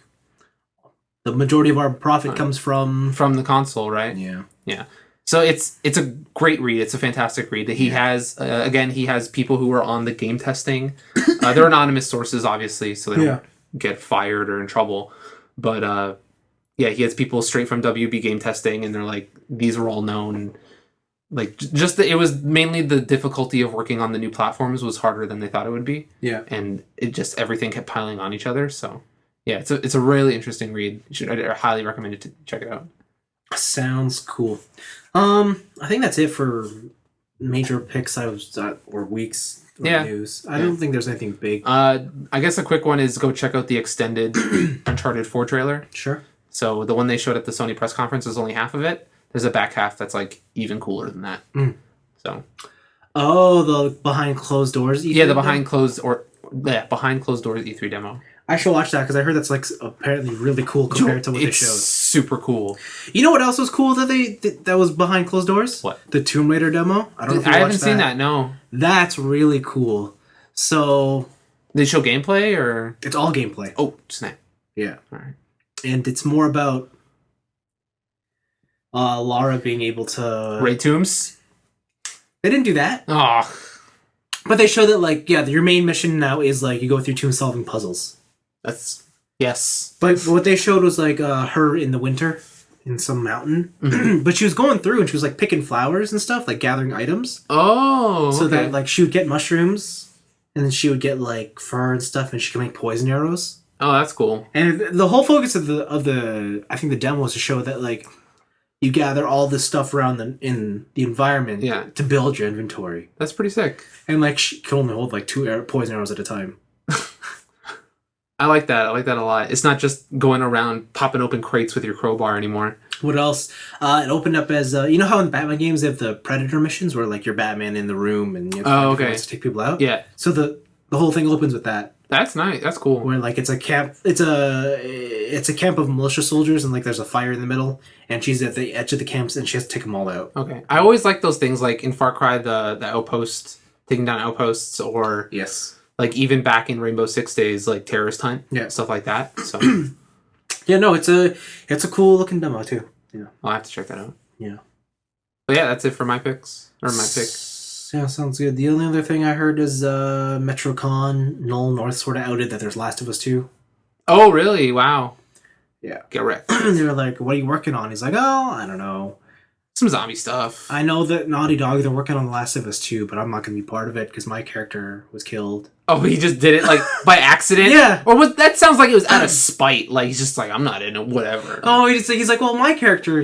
the majority of our profit comes from
the console, right?
Yeah.
So it's a great read. It's a fantastic read. That he has he has people who are on the game testing. They're anonymous sources, obviously, so they don't get fired or in trouble. But yeah, he has people straight from WB game testing, and they're like, these were all known. Like, it was mainly the difficulty of working on the new platforms was harder than they thought it would be.
Yeah.
And it just, everything kept piling on each other. So, yeah, it's a really interesting read. I highly recommend it to check it out.
Sounds cool. I think that's it for major picks or weeks or news. I don't think there's anything big.
I guess a quick one is go check out the extended Uncharted 4 trailer.
Sure.
So the one they showed at the Sony press conference is only half of it. There's a back half that's like even cooler than that. So,
the behind closed doors E3
the behind closed doors E3 demo.
I should watch that because I heard that's like apparently really cool compared to what they showed.
Super cool.
You know what else was cool that was behind closed doors?
What?
The Tomb Raider demo. I don't know if you
I
watched
haven't seen that. No.
That's really cool. So
they show gameplay or
it's all gameplay.
Oh snap!
Yeah.
All right.
And it's more about Lara being able to
raid tombs.
They didn't do that.
Oh.
But they show that like your main mission now is like you go through tomb solving puzzles.
That's yes.
But what they showed was like her in the winter in some mountain. But she was going through and she was like picking flowers and stuff, like gathering items.
Oh.
So that like she would get mushrooms and then she would get like fur and stuff and she could make poison arrows.
Oh, that's cool.
And the whole focus of the I think the demo was to show that like you gather all this stuff around in the environment to build your inventory.
That's pretty sick.
And like she can only hold like 2 poison arrows at a time.
I like that. I like that a lot. It's not just going around popping open crates with your crowbar anymore.
What else? It opened up as you know how in Batman games they have the Predator missions where like you're Batman in the room and you have to take people out.
Yeah.
So the whole thing opens with that.
That's nice. That's cool.
Where like it's a camp. It's a camp of militia soldiers and like there's a fire in the middle and she's at the edge of the camps and she has to take them all out.
Okay. I always like those things like in Far Cry the outpost, taking down outposts, or
yes.
Like even back in Rainbow Six Days, like Terrorist Hunt, stuff like that. So,
yeah, no, it's a cool looking demo too. Yeah,
I'll have to check that out.
Yeah,
but yeah, that's it for my picks or my pick.
Yeah, sounds good. The only other thing I heard is MetroCon Nolan North sort of outed that there's Last of Us 2.
Oh, really? Wow.
Yeah,
get wrecked.
They were like, "What are you working on?" He's like, "Oh, I don't know."
Some zombie stuff.
I know that Naughty Dog, they're working on The Last of Us 2, but I'm not going to be part of it because my character was killed.
Oh, he just did it like by accident?
Yeah.
Or what? That sounds like it was out of spite. Like he's just like, I'm not in it, whatever.
Oh, he's like, well, my character,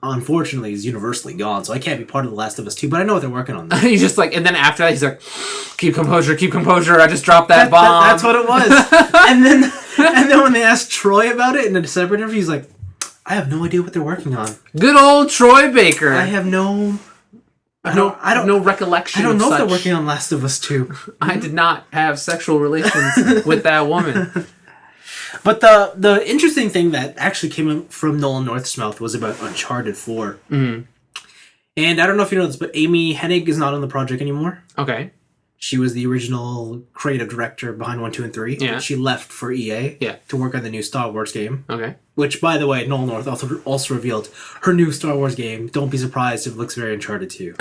unfortunately is universally gone, so I can't be part of The Last of Us 2, but I know what they're working on.
He's just like, and then after that, he's like, keep composure. I just dropped that bomb.
That's what it was. and then when they asked Troy about it in a separate interview, he's like, I have no idea what they're working on.
Good old Troy Baker.
I have no
recollection.
I don't know
if
they're working on Last of Us 2.
I did not have sexual relations with that woman.
But the interesting thing that actually came from Nolan North's mouth was about Uncharted 4.
Mm-hmm.
And I don't know if you know this, but Amy Hennig is not on the project anymore.
Okay.
She was the original creative director behind 1, 2, and 3.
Yeah.
And she left for EA to work on the new Star Wars game.
Okay.
Which, by the way, Nolan North also revealed her new Star Wars game. Don't be surprised if it looks very Uncharted to you.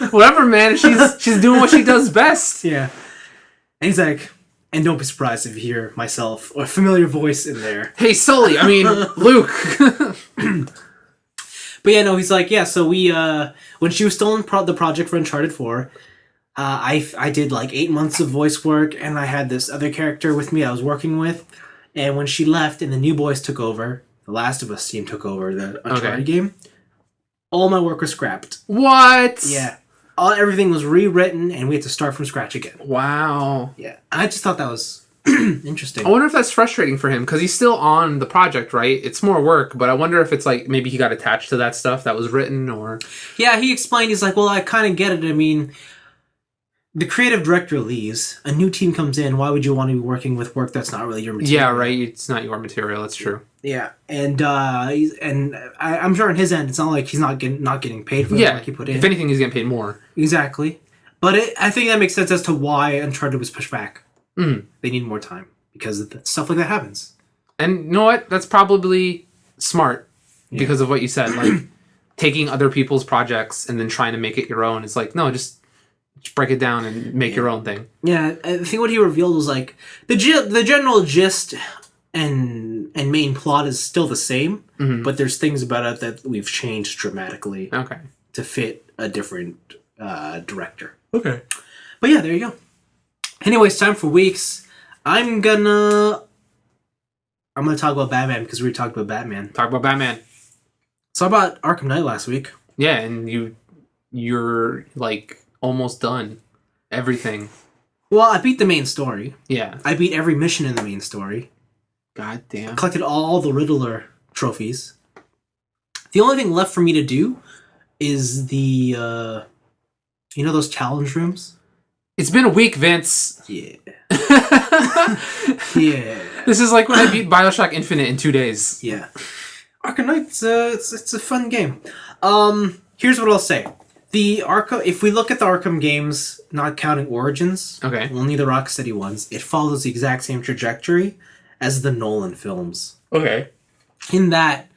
Whatever, man. She's doing what she does best.
Yeah. And he's like, and don't be surprised if you hear myself or a familiar voice in there.
Hey, Sully. I mean, Luke.
But yeah, no, he's like, yeah, so we, when she was still in the project for Uncharted 4, I did like 8 months of voice work, and I had this other character with me I was working with, and when she left and the New Boys took over, the Last of Us team took over the Uncharted game, all my work was scrapped.
What?
Yeah. Everything was rewritten, and we had to start from scratch again.
Wow.
Yeah. I just thought that was interesting.
I wonder if that's frustrating for him, because he's still on the project, right? It's more work, but I wonder if it's like maybe he got attached to that stuff that was written, or...
Yeah, he explained, he's like, well, I kind of get it. I mean, the creative director leaves, a new team comes in, why would you want to be working with work that's not really your material?
Yeah, right, it's not your material, that's true.
Yeah, and I'm sure on his end, it's not like he's not getting paid for the work he put in.
If anything, he's getting paid more.
Exactly. But I think that makes sense as to why Uncharted was pushed back.
Mm.
They need more time, because stuff like that happens.
And you know what? That's probably smart, because of what you said. Like, taking other people's projects and then trying to make it your own. It's like, no, just Just break it down and make your own thing.
Yeah, I think what he revealed was like the general gist and main plot is still the same, but there's things about it that we've changed dramatically to fit a different director.
Okay.
But yeah, there you go. Anyways, time for weeks. I'm gonna talk about Batman because we talked about Batman.
Talk about Batman.
So I bought Arkham Knight last week.
Yeah, and you're like almost done. Everything.
Well, I beat the main story.
Yeah.
I beat every mission in the main story.
God damn.
Collected all the Riddler trophies. The only thing left for me to do is the those challenge rooms?
It's been a week, Vince.
Yeah. Yeah.
This is like when I beat BioShock Infinite in 2 days.
Yeah. Arkham Knight's it's a fun game. Here's what I'll say. If we look at the Arkham games, not counting Origins, only the Rocksteady ones, it follows the exact same trajectory as the Nolan films.
Okay.
In that,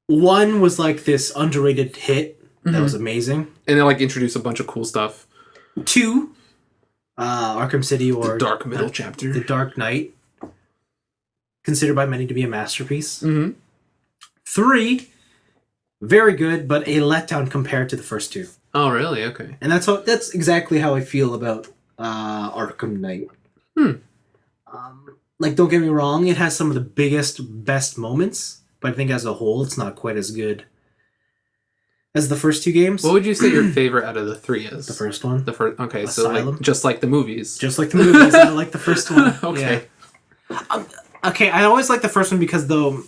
one was like this underrated hit that was amazing.
And they like introduce a bunch of cool stuff.
2, Arkham City or...
The Dark Middle Chapter.
The Dark Knight. Considered by many to be a masterpiece. 3, very good, but a letdown compared to the first 2.
Oh, really? Okay.
And that's exactly how I feel about Arkham Knight. Like, don't get me wrong, it has some of the best moments, but I think as a whole, it's not quite as good as the first 2 games.
What would you say your favorite out of the 3 is?
The first one.
The first. Okay,
Asylum.
so like, just like the movies.
Just like the movies, I like the first one.
Okay.
Yeah. Okay, I always like the first one because, though,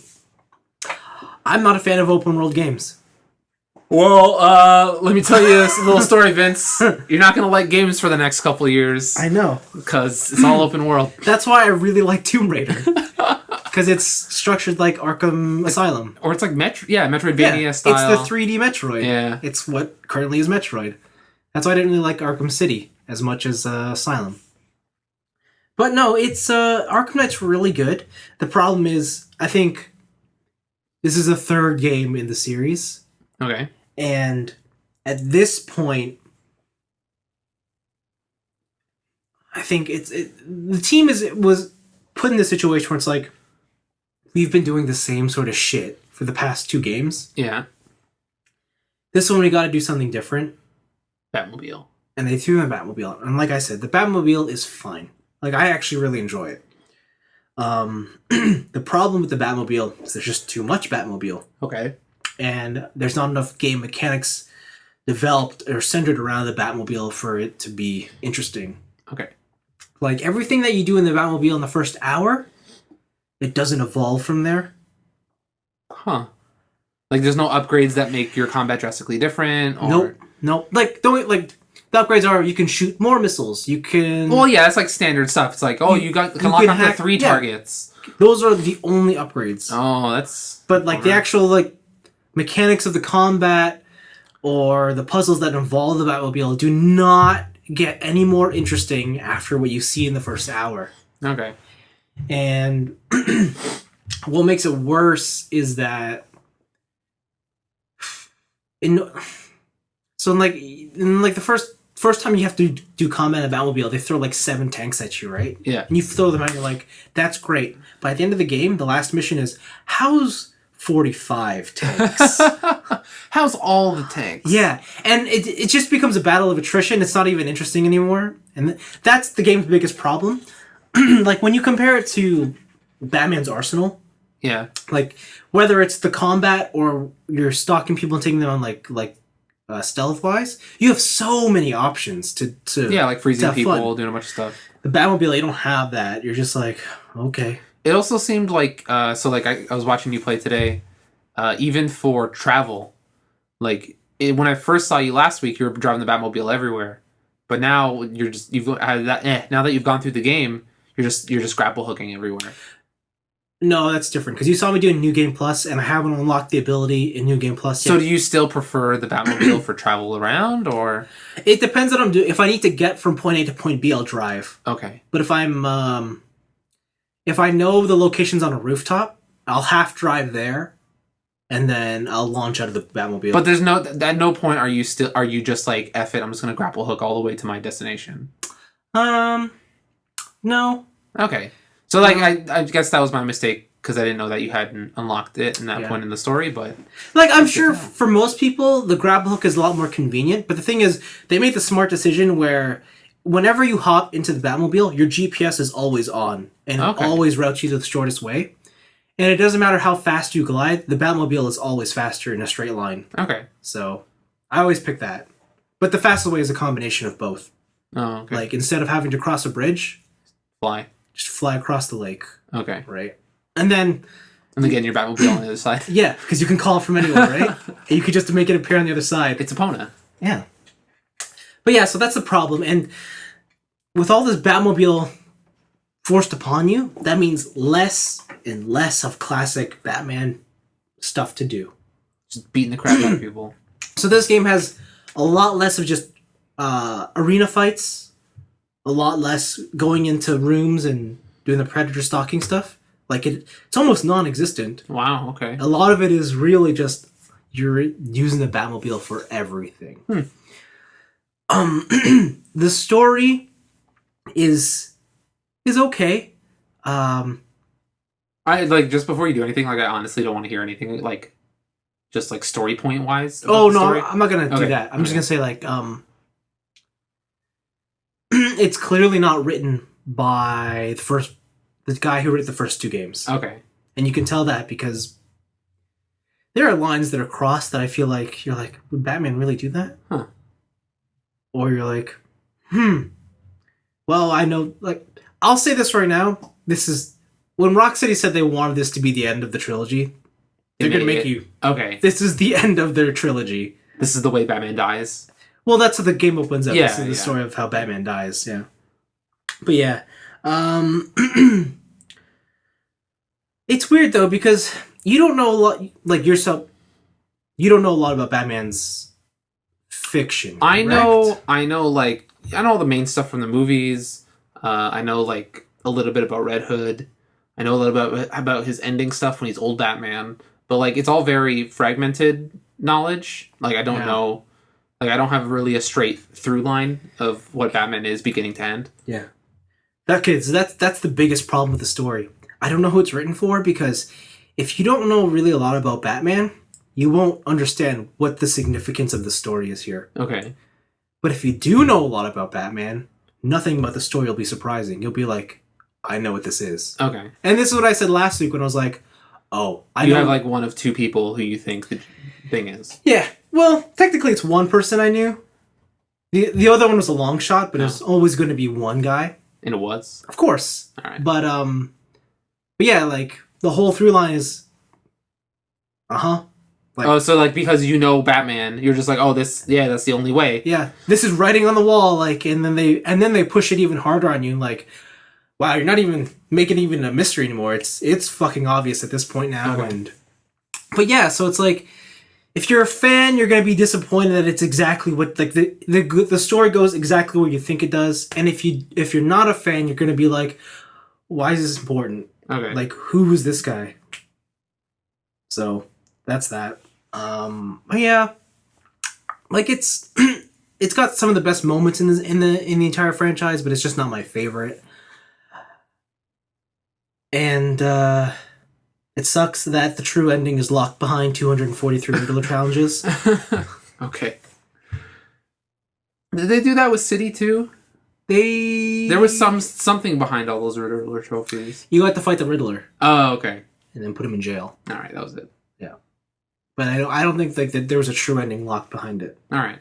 I'm not a fan of open world games.
Well, let me tell you this little story, Vince. You're not going to like games for the next couple of years.
I know.
Because it's all open world.
That's why I really like Tomb Raider. Because it's structured like Arkham Asylum.
Or it's like Metroidvania style.
It's the 3D Metroid.
Yeah.
It's what currently is Metroid. That's why I didn't really like Arkham City as much as Asylum. But no, it's Arkham Knight's really good. The problem is, I think this is the 3rd game in the series.
Okay.
And at this point, I think the team was put in this situation where it's like, we've been doing the same sort of shit for the past 2 games.
Yeah.
This one, we got to do something different.
Batmobile.
And they threw in a Batmobile. And like I said, the Batmobile is fine. Like, I actually really enjoy it. The problem with the Batmobile is there's just too much Batmobile.
Okay.
And there's not enough game mechanics developed or centered around the Batmobile for it to be interesting.
Okay.
Like, everything that you do in the Batmobile in the first hour, it doesn't evolve from there.
Huh. Like, there's no upgrades that make your combat drastically different? Or...
Nope. Like, the upgrades are you can shoot more missiles. You can...
Well, yeah, that's like standard stuff. It's like, you can lock up to 3 targets.
Those are the only upgrades.
Oh, that's...
But, like, the actual, like, mechanics of the combat or the puzzles that involve the Batmobile do not get any more interesting after what you see in the first hour.
Okay.
And what makes it worse is that in the first time you have to do combat in a Batmobile, they throw like 7 tanks at you, right?
Yeah.
And you throw them out and you're like, that's great. But at the end of the game, the last mission is, how's 45 tanks?
How's all the tanks?
Yeah. And it just becomes a battle of attrition. It's not even interesting anymore. And that's the game's biggest problem. Like, when you compare it to Batman's Arsenal,
yeah,
like, whether it's the combat or you're stalking people and taking them on, like stealth-wise, you have so many options to
yeah, like freezing people,
fun.
doing a bunch of stuff.
The Batmobile, you don't have that. You're just like, okay.
It also seemed like, I was watching you play today, even for travel, like, when I first saw you last week, you were driving the Batmobile everywhere. But now now that you've gone through the game, you're just grapple hooking everywhere.
No, that's different, because you saw me doing New Game Plus, and I haven't unlocked the ability in New Game Plus yet.
So do you still prefer the Batmobile for travel around, or?
It depends on what I'm doing. If I need to get from point A to point B, I'll drive.
Okay.
But if if I know the location's on a rooftop, I'll half drive there, and then I'll launch out of the Batmobile.
But there's at no point are you just like, F it, I'm just gonna grapple hook all the way to my destination.
No.
Okay. So like I guess that was my mistake because I didn't know that you hadn't unlocked it in that point in the story, but
like I'm sure for most people the grapple hook is a lot more convenient, but the thing is they made the smart decision where whenever you hop into the Batmobile, your GPS is always on and it always routes you to the shortest way. And it doesn't matter how fast you glide, the Batmobile is always faster in a straight line.
Okay.
So I always pick that. But the fastest way is a combination of both.
Oh, okay.
Like instead of having to cross a bridge, just fly across the lake.
Okay.
Right. And then
get your Batmobile on the other side.
Yeah, because you can call it from anywhere, right? And you could just make it appear on the other side.
It's Epona.
Yeah. But yeah, so that's the problem. And with all this Batmobile forced upon you, that means less and less of classic Batman stuff to do.
Just beating the crap out of people.
So this game has a lot less of just arena fights, a lot less going into rooms and doing the Predator stalking stuff. Like it's almost non-existent.
Wow, okay.
A lot of it is really just you're using the Batmobile for everything. The story is okay.
I like just before you do anything, like I honestly don't want to hear anything like just like story point wise.
Oh no, I'm not gonna do that. I'm just gonna say like it's clearly not written by the guy who wrote the first two games.
Okay.
And you can tell that because there are lines that are crossed that I feel like you're like, would Batman really do that?
Huh.
Or you're like, well, I know, like, I'll say this right now. This is, when Rocksteady said they wanted this to be the end of the trilogy, they're going to make you,
okay,
this is the end of their trilogy.
This is the way Batman dies?
Well, that's how the game opens up.
Yeah,
this is the story of how Batman dies, yeah. But yeah. It's weird, though, because you don't know a lot, like, yourself, you don't know a lot about Batman's fiction, correct?
I know all the main stuff from the movies. I know like a little bit about Red Hood. I know a little bit about his ending stuff when he's old Batman. But like it's all very fragmented knowledge. Like I don't know, like I don't have really a straight through line of what Batman is beginning to end.
Yeah, that's the biggest problem with the story. I don't know who it's written for because if you don't know really a lot about Batman, you won't understand what the significance of the story is here.
Okay.
But if you do know a lot about Batman, nothing about the story will be surprising. You'll be like, I know what this is.
Okay.
And this is what I said last week when I was like, oh, I know.
You have like one of two people who you think the thing is.
Yeah. Well, technically it's one person I knew. The other one was a long shot, but it was always going to be one guy.
And it was?
Of course.
All right.
But yeah, like the whole through line is
like, so like because you know Batman, you're just like, oh, that's the only way.
Yeah, this is writing on the wall, like, and then they push it even harder on you, and like, wow, you're not even making even a mystery anymore. It's fucking obvious at this point now, but yeah, so it's like, if you're a fan, you're gonna be disappointed that it's exactly what like the story goes exactly where you think it does, and if you're not a fan, you're gonna be like, why is this important?
Okay,
like who is this guy? So that's that. But yeah, like it's got some of the best moments in the entire franchise, but it's just not my favorite. And it sucks that the true ending is locked behind 243 Riddler challenges.
Okay. Did they do that with City too? There was something behind all those Riddler trophies.
You had to fight the Riddler.
Oh, okay.
And then put him in jail.
All right, that was it.
Yeah. But I don't think like that there was a true ending locked behind it.
All right.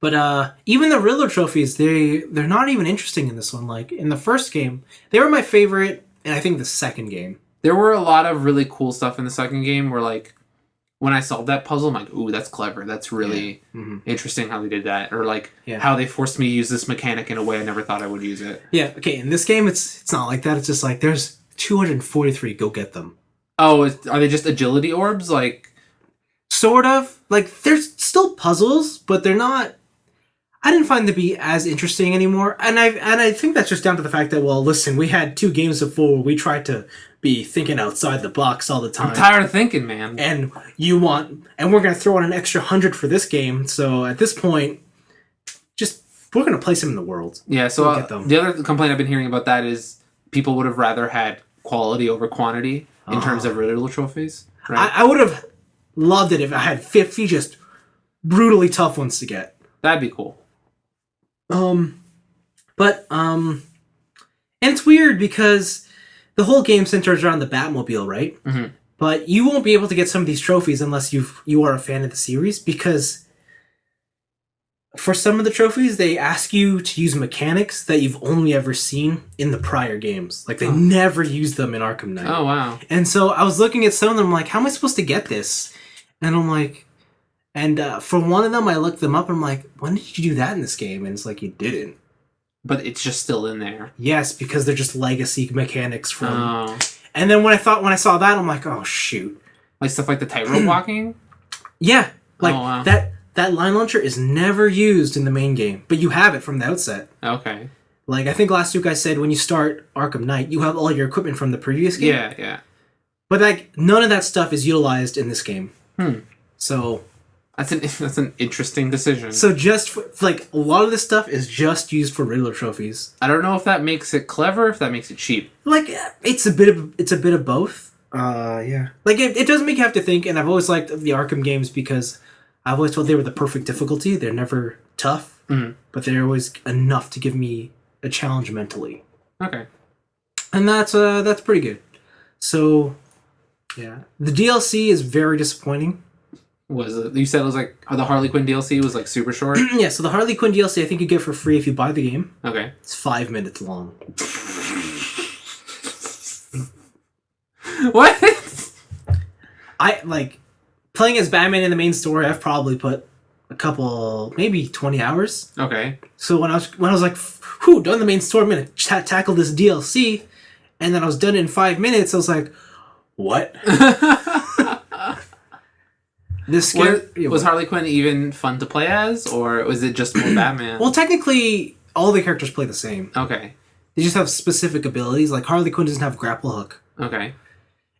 But even the Riddler trophies, they're not even interesting in this one. Like in the first game, they were my favorite, and I think the second game.
There were a lot of really cool stuff in the second game where like when I solved that puzzle, I'm like, ooh, that's clever. That's really interesting how they did that. Or like how they forced me to use this mechanic in a way I never thought I would use it.
Yeah, okay, in this game it's not like that. It's just like there's 243, go get them.
Oh, are they just agility orbs? Like,
sort of. Like, there's still puzzles, but they're not... I didn't find them to be as interesting anymore. And I think that's just down to the fact that, well, listen, we had 2 games before where we tried to be thinking outside the box all the time.
I'm tired of thinking, man.
And we're going to throw in an extra 100 for this game. So at this point, we're going to place them in the world.
Yeah, so
We'll get them.
the other complaint I've been hearing about that is people would have rather had quality over quantity in terms of riddle trophies. Right?
I would have loved it if I had 50 just brutally tough ones to get.
That'd be cool.
And it's weird because the whole game centers around the Batmobile, right?
Mm-hmm.
But you won't be able to get some of these trophies unless you are a fan of the series, because for some of the trophies, they ask you to use mechanics that you've only ever seen in the prior games. Like, they never used them in Arkham Knight.
Oh, wow.
And so I was looking at some of them, I'm like, how am I supposed to get this? And I'm like, for one of them, I looked them up, and I'm like, when did you do that in this game? And it's like, you didn't.
But it's just still in there.
Yes, because they're just legacy mechanics from...
Oh.
And then when I saw that, I'm like, oh, shoot.
Like stuff like the tightrope walking?
Yeah. Like,
Oh, wow.
that line launcher is never used in the main game, but you have it from the outset.
Okay.
Like, I think last week I said when you start Arkham Knight, you have all your equipment from the previous game.
Yeah, yeah.
But, like, none of that stuff is utilized in this game. So...
That's an interesting decision.
So just for, like, a lot of this stuff is just used for Riddler trophies.
I don't know if that makes it clever, if that makes it cheap.
Like, it's a bit of both. Yeah. Like, it does make you have to think, and I've always liked the Arkham games because I've always thought they were the perfect difficulty. They're never tough, but they're always enough to give me a challenge mentally.
Okay.
And that's pretty good. So, yeah. The DLC is very disappointing.
You said it was like, the Harley Quinn DLC was like super short?
Yeah, so the Harley Quinn DLC I think you get for free if you buy the game.
Okay.
It's 5 minutes long.
What?
I, like, playing as Batman in the main story, I've probably put a couple, maybe 20 hours.
Okay.
So when I was like, whew, done the main story, I'm going to tackle this DLC, and then I was done in 5 minutes, I was like, what? Was
Harley Quinn even fun to play as, or was it just more Batman?
Well, technically, all the characters play the same.
Okay.
They just have specific abilities. Like, Harley Quinn doesn't have grapple hook.
Okay.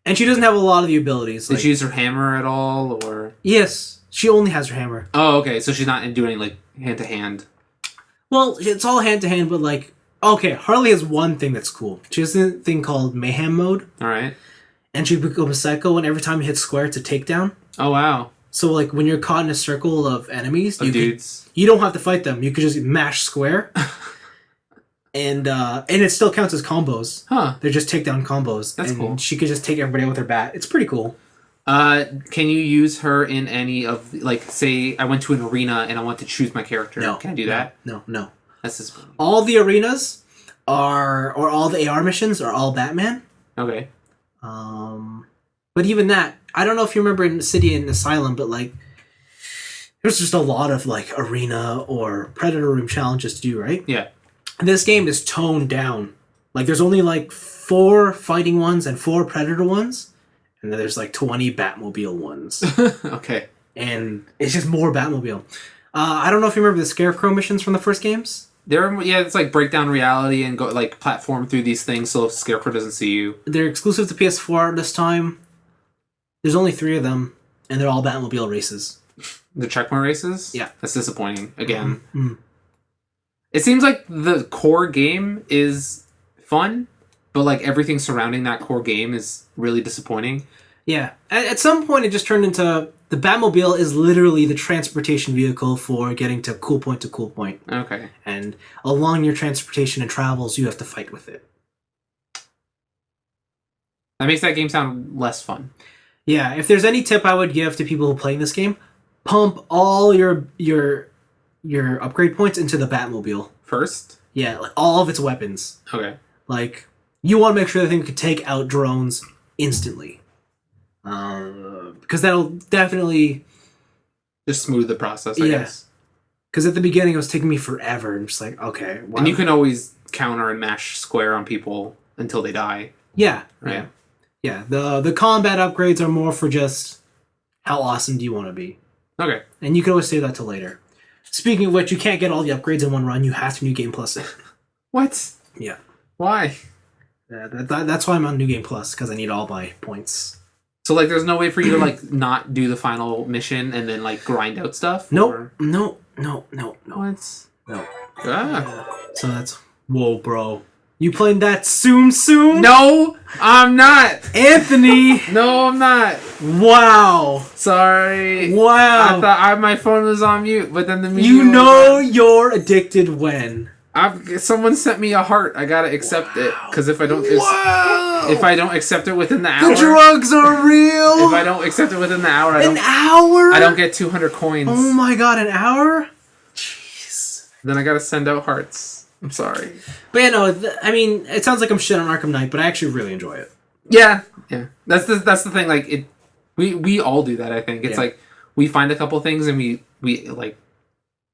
And she doesn't have a lot of the abilities.
Did she use her hammer at all, or...?
Yes. She only has her hammer.
Oh, okay. So she's not doing, like, hand-to-hand.
Well, it's all hand-to-hand, but, like... Okay, Harley has one thing that's cool. She has a thing called Mayhem Mode.
Alright.
And she becomes psycho, and every time you hit square, it's a takedown.
Oh, wow.
So, like, when you're caught in a circle of enemies...
you
don't have to fight them. You could just mash square. and it still counts as combos.
Huh.
They're just takedown combos.
That's cool.
She could just take everybody out with her bat. It's pretty cool.
Can you use her in any of... Like, say, I went to an arena and I want to choose my character.
No.
Can I do that?
No.
That's just...
All the arenas or all the AR missions are all Batman.
Okay.
But even that, I don't know if you remember in City and Asylum, but, like, there's just a lot of, like, arena or Predator Room challenges to do, right?
Yeah.
This game is toned down. Like, there's only, like, 4 fighting ones and 4 Predator ones, and then there's, like, 20 Batmobile ones.
Okay.
And it's just more Batmobile. I don't know if you remember the Scarecrow missions from the first games.
It's like break down reality and go, like, platform through these things so Scarecrow doesn't see you.
They're exclusive to PS4 this time. There's only 3 of them, and they're all Batmobile races.
The checkpoint races?
Yeah.
That's disappointing. Again.
Mm-hmm.
It seems like the core game is fun, but, like, everything surrounding that core game is really disappointing.
Yeah. At some point, it just turned into... The Batmobile is literally the transportation vehicle for getting to cool point to cool point.
Okay.
And along your transportation and travels, you have to fight with it.
That makes that game sound less fun.
Yeah, if there's any tip I would give to people who play this game, pump all your upgrade points into the Batmobile.
First?
Yeah, like all of its weapons.
Okay.
Like, you want to make sure the thing could take out drones instantly. Because that'll definitely...
Just smooth the process, I guess.
Because at the beginning, it was taking me forever. And just like, okay.
And you can always counter and mash square on people until they die.
Yeah.
Right.
Yeah. The combat upgrades are more for just how awesome do you want to be.
Okay.
And you can always save that till later. Speaking of which, you can't get all the upgrades in one run. You have to New Game Plus it.
What?
Yeah.
Why?
That's why I'm on New Game Plus, because I need all my points.
So like, there's no way for you to like not do the final mission and then like grind out stuff.
Nope.
Or...
No.
What?
No.
Ah.
So that's whoa, bro. You playing that soon?
No, I'm not.
Anthony.
No, I'm not.
Wow.
Sorry.
Wow.
I thought my phone was on mute, but then the music.
You know you're addicted when.
Someone sent me a heart. I gotta accept it because if I don't, if I don't accept it within the hour,
the drugs are real.
If I don't accept it within the hour,
an hour,
I don't get 200 coins.
Oh my god, an hour! Jeez.
Then I gotta send out hearts. I'm sorry.
But yeah, no. I mean, it sounds like I'm shit on Arkham Knight, but I actually really enjoy it.
Yeah. That's the thing. Like we all do that. I think it's like we find a couple things and we like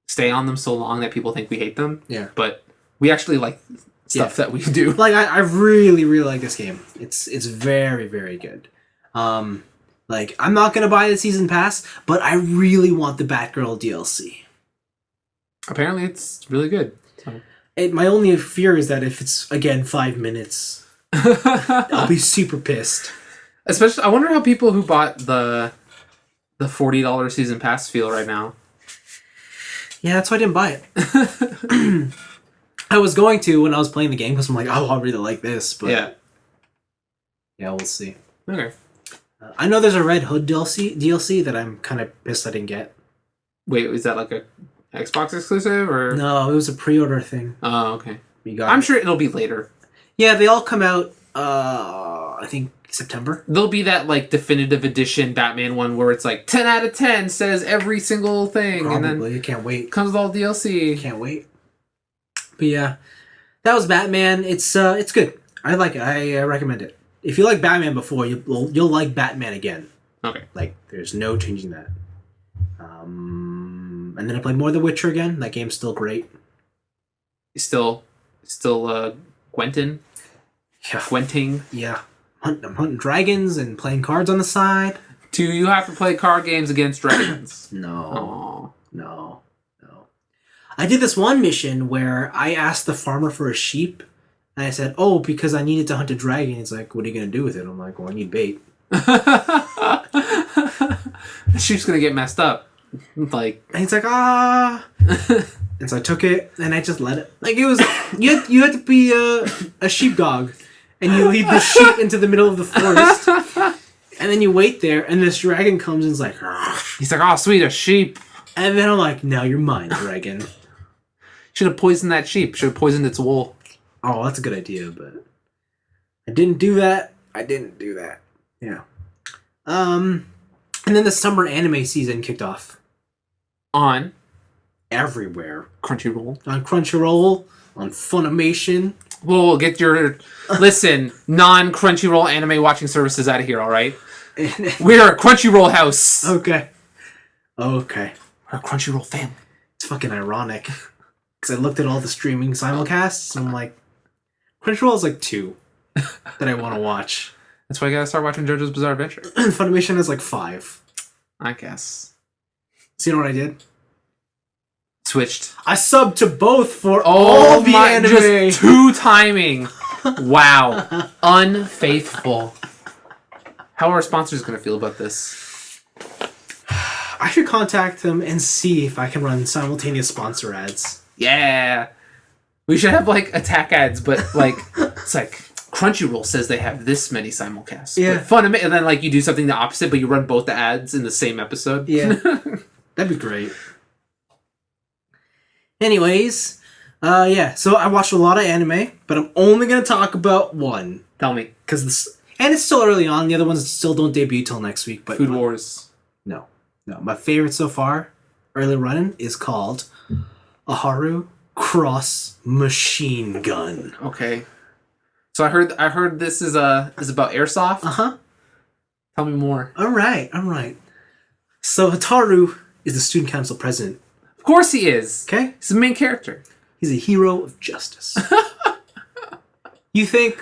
stay on them so long that people think we hate them.
Yeah.
But we actually like stuff that we do.
Like I really like this game. It's very, very good. Like I'm not gonna buy the season pass, but I really want the Batgirl DLC.
Apparently, it's really good. So.
My only fear is that if it's again 5 minutes, I'll be super pissed.
Especially, I wonder how people who bought the $40 season pass feel right now.
Yeah, that's why I didn't buy it. I was going to when I was playing the game because I'm like, oh, I really like this, but yeah, we'll see.
Okay.
I know there's a Red Hood DLC that I'm kind of pissed I didn't get.
Wait, is that like a Xbox exclusive or?
No, it was a pre-order thing.
Oh, okay.
I'm
sure it'll be later.
Yeah, they all come out. I think September.
There'll be that like definitive edition Batman one where it's like 10 out of 10 says every single thing.
Probably.
And then
You can't wait.
Comes with all DLC.
Can't wait. But yeah, that was Batman. It's good. I like it. I recommend it. If you like Batman before, you'll like Batman again.
Okay.
Like there's no changing that. And then I played more The Witcher again. That game's still great.
Still Gwentin.
Yeah.
Gwenting.
Yeah. I'm hunting dragons and playing cards on the side.
Do you have to play card games against dragons?
No. No. I did this one mission where I asked the farmer for a sheep. And I said, oh, because I needed to hunt a dragon. He's like, what are you going to do with it? I'm like, well, I need bait.
The sheep's going to get messed up. Like,
and he's like, And so I took it and I just let it. Like, it was, you had to be a sheepdog. And you lead the sheep into the middle of the forest. And then you wait there and this dragon comes and is like, Argh.
He's like, oh, sweet, a sheep.
And then I'm like, now you're mine, dragon.
Should have poisoned that sheep. Should have poisoned its wool.
Oh, that's a good idea, but I didn't do that. Yeah. And then the summer anime season kicked off.
On?
Everywhere.
Crunchyroll.
On Crunchyroll, on Funimation.
We'll get your... Listen, non-Crunchyroll anime watching services out of here, alright? We're a Crunchyroll house.
Okay.
We're a Crunchyroll family.
It's fucking ironic. Because I looked at all the streaming simulcasts, and I'm like, Crunchyroll is like 2 that I want to watch.
That's why I gotta start watching JoJo's Bizarre Adventure.
Funimation is like 5.
I guess.
So you know what I did?
Switched.
I subbed to both for all the anime.
Just 2 timing. Wow. Unfaithful. How are our sponsors gonna feel about this?
I should contact them and see if I can run simultaneous sponsor ads.
Yeah. We should have like attack ads, but like it's like Crunchyroll says they have this many simulcasts.
Yeah.
But and then like you do something the opposite, but you run both the ads in the same episode.
Yeah. That'd be great. Anyways, so I watched a lot of anime, but I'm only gonna talk about one.
Tell me.
And it's still early on. The other ones still don't debut till next week. But
Food Wars.
No. My favorite so far, early running, is called Aharu Cross Machine Gun.
Okay. So I heard this is about airsoft.
Uh-huh.
Tell me more.
All right. So Hataru is the student council president.
Of course he is.
Okay?
He's the main character.
He's a hero of justice. You think,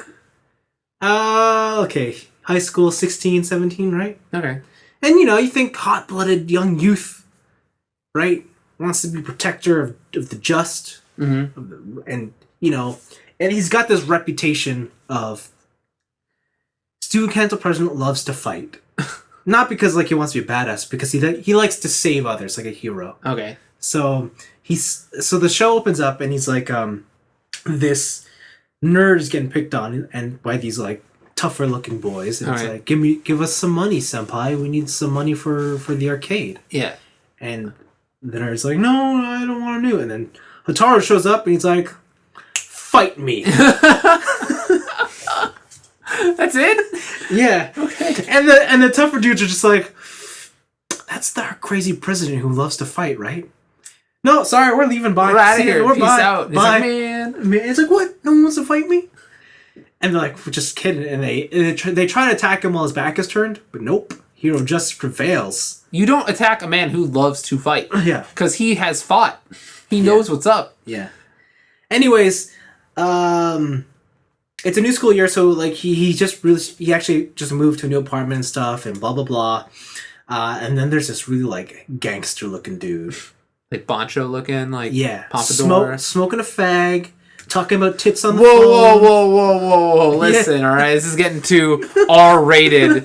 okay, high school, 16, 17, right?
Okay.
And, you think hot-blooded young youth, right? Wants to be protector of the just.
Mm-hmm.
And he's got this reputation of student council president loves to fight. Not because like he wants to be a badass, because he likes to save others like a hero.
Okay.
So the show opens up and he's like this nerd is getting picked on and by these like tougher looking boys, and it's like give us some money, senpai. We need some money for the arcade.
Yeah.
And the nerd's like, no, I don't want to do it. And then Hotaru shows up and he's like, fight me.
That's it?
Yeah.
Okay.
And the tougher dudes are just like, that's the crazy president who loves to fight, right? No, sorry, we're leaving. Bye.
We're out of
See ya.
here.
We're
Peace
bye.
out.
Bye.
It's like, man.
It's like, what? No one wants to fight me? And they're like, we're just kidding. And they try to attack him while his back is turned, but nope. Hero justice prevails.
You don't attack a man who loves to fight.
Yeah.
Because he has fought. He knows what's up.
Yeah. Anyways, it's a new school year, so like he actually just moved to a new apartment and stuff, and blah blah blah. And then there's this really like gangster looking dude,
Like Boncho looking, like
yeah,
pompadour.
smoking a fag, talking about tits on the
Whoa,
phone.
whoa! Listen, all right, this is getting too R-rated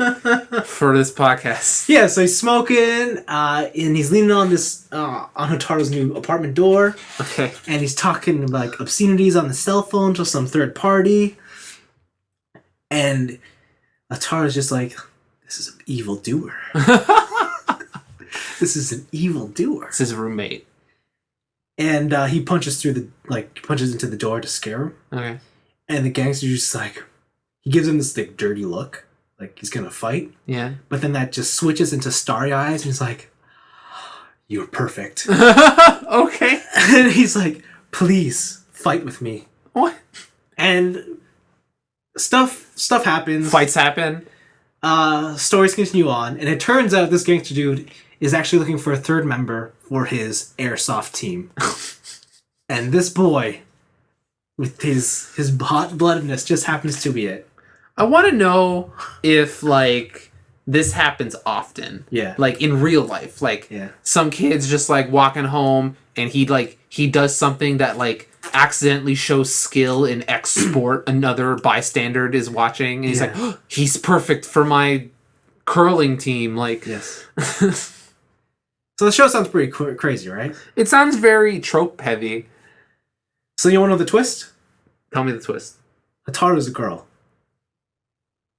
for this podcast.
Yeah, so he's smoking, and he's leaning on this on Hotaru's new apartment door,
Okay.
and he's talking like obscenities on the cell phone to some third party, and Hotaru's just like, this is an evil doer. This is an evil doer.
It's his roommate.
And he punches into the door to scare him.
Okay.
And the gangster's just like, he gives him this like dirty look, like he's gonna fight.
Yeah.
But then that just switches into starry eyes, and he's like, "You're perfect."
Okay.
And he's like, "Please fight with me."
What?
And stuff happens.
Fights happen.
Stories continue on, and it turns out this gangster dude is actually looking for a third member for his airsoft team. And this boy, with his hot-bloodedness, just happens to be it.
I want to know if, like, this happens often.
Yeah.
Like, in real life. Like, some kid's just, like, walking home, and he does something that, like, accidentally shows skill in X sport another bystander is watching, and he's like, oh, he's perfect for my curling team. Like,
yes. So the show sounds pretty crazy, right?
It sounds very trope heavy.
So you want to know the twist?
Tell me the twist.
Hotaru's a girl.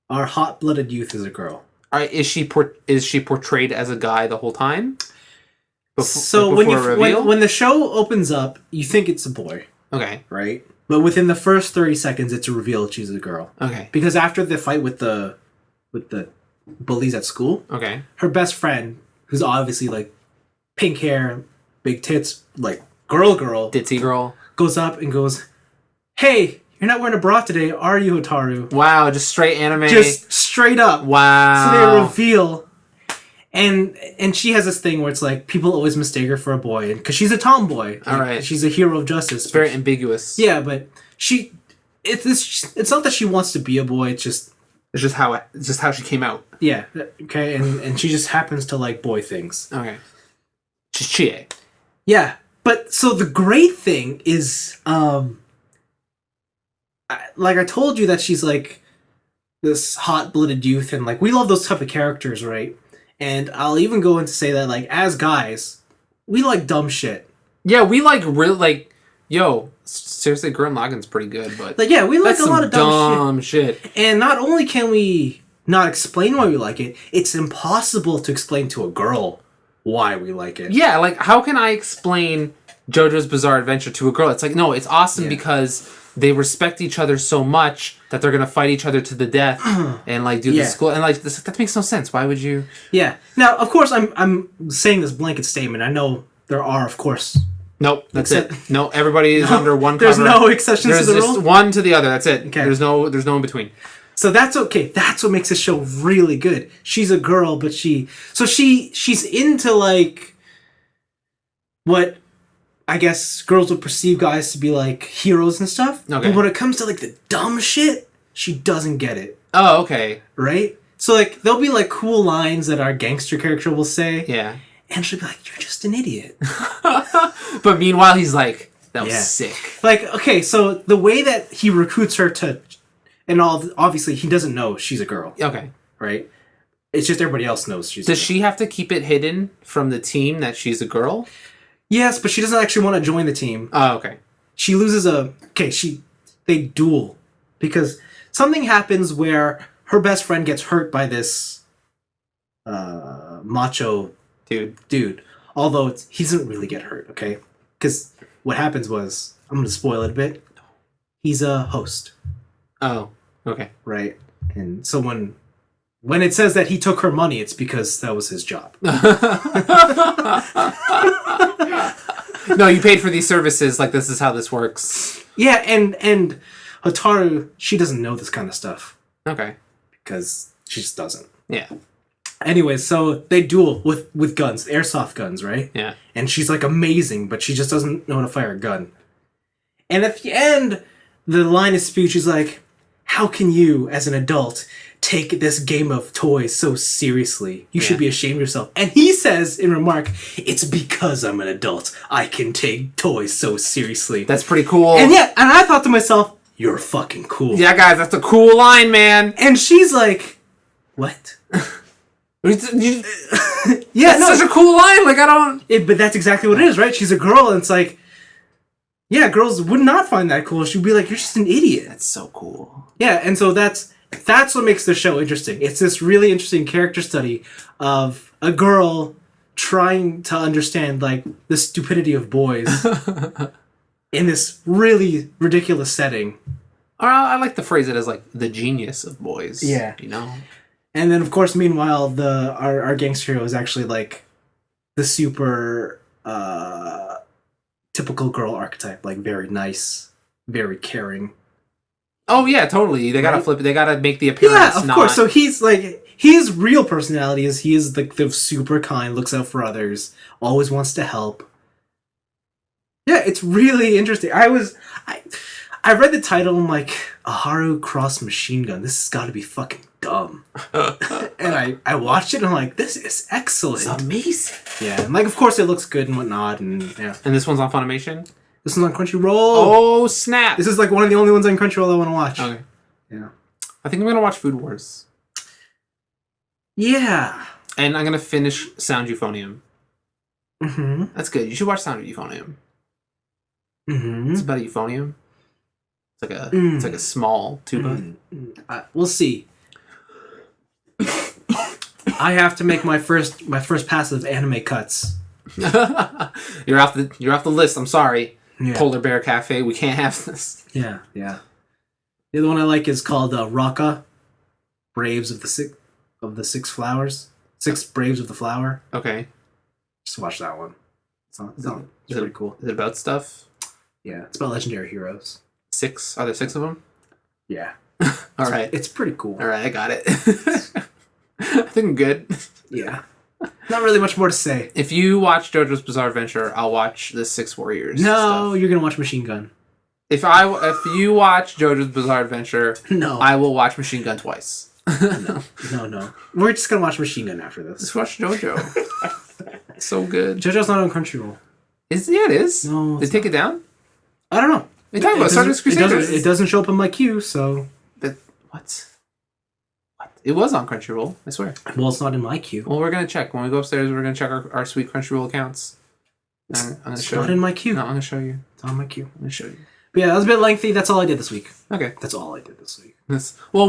Our hot-blooded youth is a girl.
Is she portrayed as a guy the whole time?
So when the show opens up, you think it's a boy.
Okay.
Right? But within the first 30 seconds, it's a reveal that she's a girl.
Okay.
Because after the fight with the bullies at school,
okay,
her best friend, who's obviously like pink hair, big tits, like girl,
ditzy girl,
goes up and goes, "Hey, you're not wearing a bra today, are you, Hotaru?"
Wow, just straight anime.
Just straight up.
Wow.
So they reveal. And she has this thing where it's like people always mistake her for a boy, because she's a tomboy.
All right,
she's a hero of justice.
It's very ambiguous.
Yeah, but it's not that she wants to be a boy. It's just
how she came out.
Yeah. Okay. And she just happens to like boy things.
Okay. She's chie.
Yeah, but so the great thing is, like I told you that she's like this hot-blooded youth, and like we love those type of characters, right? And I'll even go in to say that, like, as guys, we like dumb shit.
Yeah, we like really like. Yo, seriously, Gurren Lagann's pretty good, but
like, yeah, we like a lot of
dumb shit.
And not only can we not explain why we like it, it's impossible to explain to a girl why we like it.
Yeah, like how can I explain JoJo's Bizarre Adventure to a girl? It's like, no, it's awesome because they respect each other so much that they're gonna fight each other to the death and like do the school, and like that makes no sense. Why would you?
Yeah. Now, of course, I'm saying this blanket statement. I know there are, of course.
Nope, that's it. No, everybody is under one cover.
There's no exceptions to the rule.
There's just one to the other. That's it.
Okay.
There's no in between.
So that's okay. That's what makes this show really good. She's a girl, but she's into like what I guess girls would perceive guys to be like heroes and stuff.
Okay.
But when it comes to like the dumb shit, she doesn't get it.
Oh, okay.
Right? So like there'll be like cool lines that our gangster character will say.
Yeah.
And she'll be like, "You're just an idiot."
But meanwhile, he's like, "That was sick."
Like, okay, so the way that he recruits her to And obviously, he doesn't know she's a girl,
Okay.
right? It's just everybody else knows she's a
Does
girl.
she have to keep it hidden from the team that she's a girl?
Yes, but she doesn't actually want to join the team.
Oh, okay.
She loses they duel because something happens where her best friend gets hurt by this macho dude. Although he doesn't really get hurt, okay? Because what happens was, I'm going to spoil it a bit. He's a host,
Oh, okay.
right? And so when it says that he took her money, it's because that was his job.
No, you paid for these services. Like, this is how this works.
Yeah, and Hotaru, she doesn't know this kind of stuff
Okay.
because she just doesn't.
Yeah.
Anyway, so they duel with guns, airsoft guns, right?
Yeah.
And she's like amazing, but she just doesn't know how to fire a gun. And at the end, the line is spewed. She's like, "How can you, as an adult, take this game of toys so seriously? You should be ashamed of yourself." And he says in remark, "It's because I'm an adult. I can take toys so seriously."
That's pretty cool.
And I thought to myself, "You're fucking cool."
Yeah, guys, that's a cool line, man.
And she's like, "What?"
That's
Yeah, no,
such a cool line. Like, I don't...
but that's exactly what it is, right? She's a girl, and it's like, yeah, girls would not find that cool. She'd be like, "You're just an idiot."
That's so cool.
Yeah, and so that's what makes the show interesting. It's this really interesting character study of a girl trying to understand, like, the stupidity of boys in this really ridiculous setting.
I like to phrase it as, like, the genius of boys.
Yeah.
You know?
And then, of course, meanwhile, our gangster hero is actually, like, the super typical girl archetype, like, very nice, very caring.
Oh, yeah, totally. They gotta
Right?
flip it. They gotta make the appearance.
Yeah, of course. So he's like, his real personality is he is like the super kind, looks out for others, always wants to help. Yeah, it's really interesting. I read the title and I'm like, Aharu Cross Machine Gun. This has got to be fucking dumb. And I watched it and I'm like, this is excellent.
It's amazing.
Yeah, and like of course it looks good and whatnot, and yeah.
And this one's on Funimation?
This one's on Crunchyroll.
Oh, snap.
This is like one of the only ones on Crunchyroll I want to watch.
Okay.
Yeah.
I think I'm gonna watch Food Wars.
Yeah.
And I'm gonna finish Sound Euphonium.
Mm-hmm.
That's good. You should watch Sound Euphonium.
Mm-hmm.
It's about a euphonium. It's like a small tuba.
We'll see. I have to make my first pass of anime cuts.
You're off the list. I'm sorry.
Yeah.
Polar Bear Cafe. We can't have this.
Yeah. The other one I like is called Raka, Braves of the Six Flowers. Six Braves of the Flower.
Okay.
Just watch that one. It's
Is
pretty cool.
Is it about stuff?
Yeah, it's about legendary heroes.
6? Are there 6 of them?
Yeah.
All right.
It's pretty cool.
All right. I got it. I think I'm good.
Yeah. Not really much more to say.
If you watch JoJo's Bizarre Adventure, I'll watch the 6 Warriors.
No,
stuff.
you're gonna watch Machine Gun.
If you watch JoJo's Bizarre Adventure,
No.
I will watch Machine Gun twice.
No. We're just gonna watch Machine Gun after this.
Just watch JoJo. It's so good.
JoJo's not on Crunchyroll.
It is.
No,
They
it's
take it down?
I don't know.
They talk about Stardust Crusaders.
It doesn't show up in my queue, so...
What? It was on Crunchyroll, I swear.
Well, it's not in my queue.
Well, we're going to check. When we go upstairs, we're going to check our sweet Crunchyroll accounts. I'm going to
It's
show
not
you.
in my queue.
No, I'm going to show you.
It's on my queue.
I'm going to show you.
But yeah, that was a bit lengthy. That's all I did this week.
Okay.
That's all I did this week.
Well,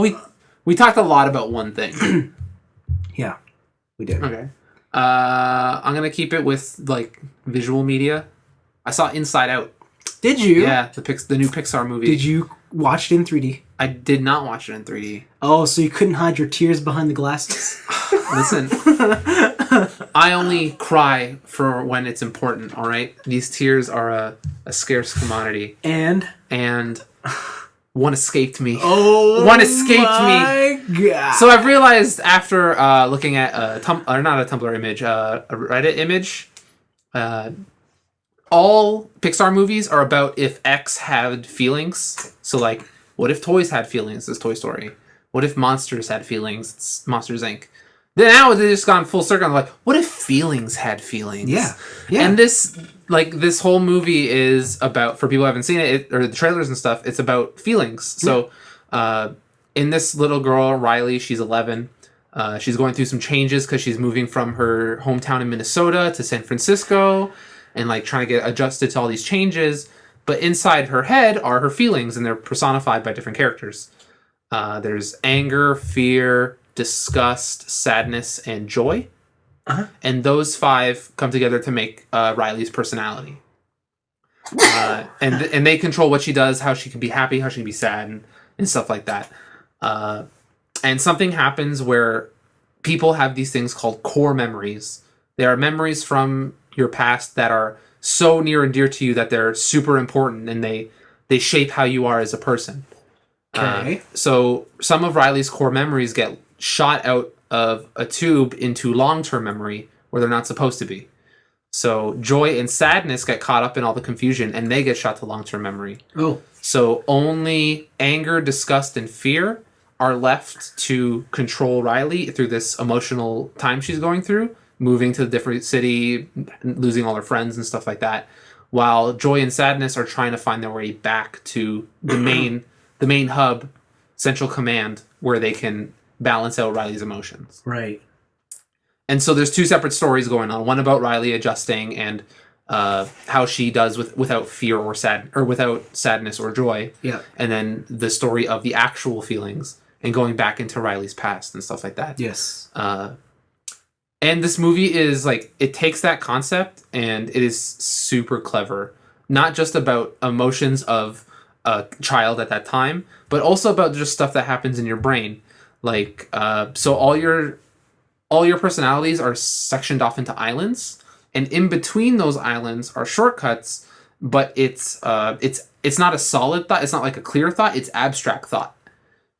we talked a lot about one thing.
Yeah, we did.
Okay. I'm going to keep it with, like, visual media. I saw Inside Out.
Did you?
Yeah, the new Pixar movie.
Did you watch it in 3D?
I did not watch it in 3D.
Oh, so you couldn't hide your tears behind the glasses?
Listen, I only cry for when it's important, all right? These tears are a scarce commodity.
And
One escaped me.
Oh,
One escaped
my God.
So I've realized after looking at not a Tumblr image, a Reddit image, all Pixar movies are about if X had feelings. So, like, what if toys had feelings? It's Toy Story. What if monsters had feelings? It's Monsters, Inc. Then now they just gone full circle. I'm like, what if feelings had feelings?
Yeah.
And this whole movie is about, for people who haven't seen it, or the trailers and stuff, it's about feelings. So, in this little girl, Riley, she's 11. She's going through some changes because she's moving from her hometown in Minnesota to San Francisco and like trying to get adjusted to all these changes. But inside her head are her feelings, and they're personified by different characters. There's anger, fear, disgust, sadness, and joy.
Uh-huh.
And those 5 come together to make Riley's personality. And they control what she does, how she can be happy, how she can be sad, and stuff like that. And something happens where people have these things called core memories. They are memories from your past that are so near and dear to you that they're super important, and they shape how you are as a person.
Okay.
So some of Riley's core memories get shot out of a tube into long-term memory where they're not supposed to be. So joy and sadness get caught up in all the confusion, and they get shot to long-term memory.
Oh.
So only anger, disgust, and fear are left to control Riley through this emotional time she's going through, moving to a different city, losing all her friends and stuff like that, while joy and sadness are trying to find their way back to the main hub, Central Command, where they can balance out Riley's emotions.
Right.
And so there's 2 separate stories going on. One about Riley adjusting and how she does without fear or without sadness or joy.
Yeah.
And then the story of the actual feelings and going back into Riley's past and stuff like that.
Yes.
And this movie is like, it takes that concept and it is super clever. Not just about emotions of a child at that time, but also about just stuff that happens in your brain. Like, so all your personalities are sectioned off into islands, and in between those islands are shortcuts, but it's not a solid thought. It's not like a clear thought. It's abstract thought.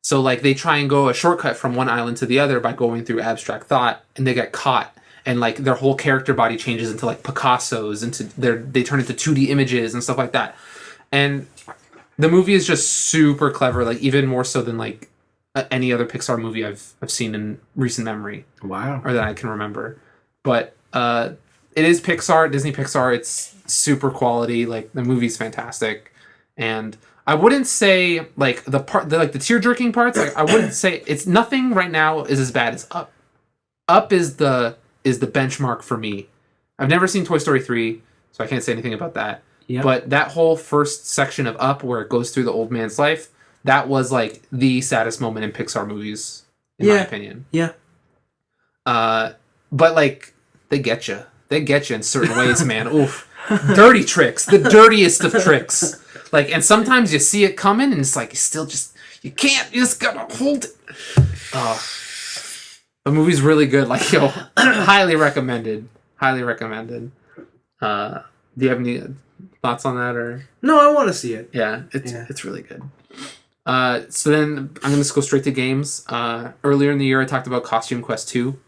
So like they try and go a shortcut from one island to the other by going through abstract thought, and they get caught, and like their whole character body changes into like Picasso's, they turn into 2D images and stuff like that. And the movie is just super clever, like even more so than like any other Pixar movie I've seen in recent memory.
Wow.
Or that I can remember. But it is Pixar, Disney Pixar. It's super quality. Like the movie's fantastic, and I wouldn't say like the tear jerking parts. Like I wouldn't say it's nothing right now is as bad as Up. Up is the benchmark for me. I've never seen Toy Story 3, so I can't say anything about that.
Yep.
But that whole first section of Up where it goes through the old man's life, that was like the saddest moment in Pixar movies, in my opinion.
Yeah.
But like they get you. They get you in certain ways, man. Oof. Dirty tricks. The dirtiest of tricks. Like, and sometimes you see it coming and it's like, you can't, you just gotta hold it. Oh. The movie's really good. Like, yo, highly recommended. Highly recommended. Do you have any thoughts on that, or?
No, I want to see it.
Yeah, it's really good. So then I'm going to go straight to games. Earlier in the year, I talked about Costume Quest 2.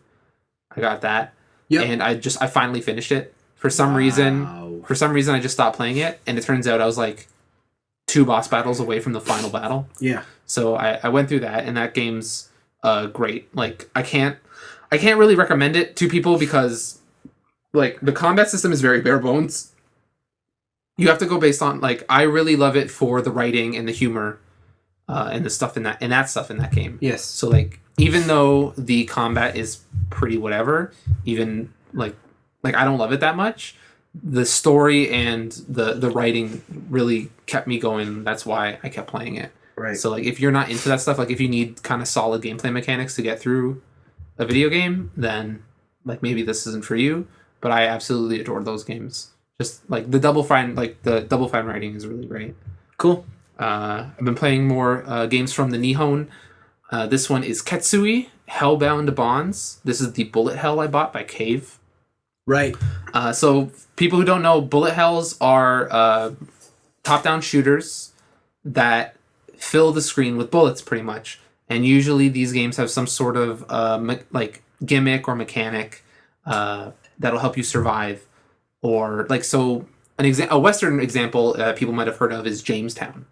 I got that.
Yep.
And I finally finished it. For some reason, I just stopped playing it, and it turns out I was like 2 boss battles away from the final battle.
Yeah.
So I went through that, and that game's great. Like I can't really recommend it to people because like the combat system is very bare bones. You have to go based on like I really love it for the writing and the humor and the stuff in that stuff in that game.
Yes.
So like even though the combat is pretty whatever, even like I don't love it that much, the story and the writing really kept me going. That's why I kept playing it.
Right.
So like if you're not into that stuff, like if you need kind of solid gameplay mechanics to get through a video game, then like maybe this isn't for you. But I absolutely adored those games. Just like the Double Fine writing is really great.
Cool.
I've been playing more games from the Nihon. This one is Ketsui Hellbound Bonds. This is the bullet hell I bought by Cave.
Right.
So people who don't know, bullet hells are top-down shooters that fill the screen with bullets pretty much. And usually these games have some sort of like gimmick or mechanic that'll help you survive. Or like so a Western example people might have heard of is Jamestown.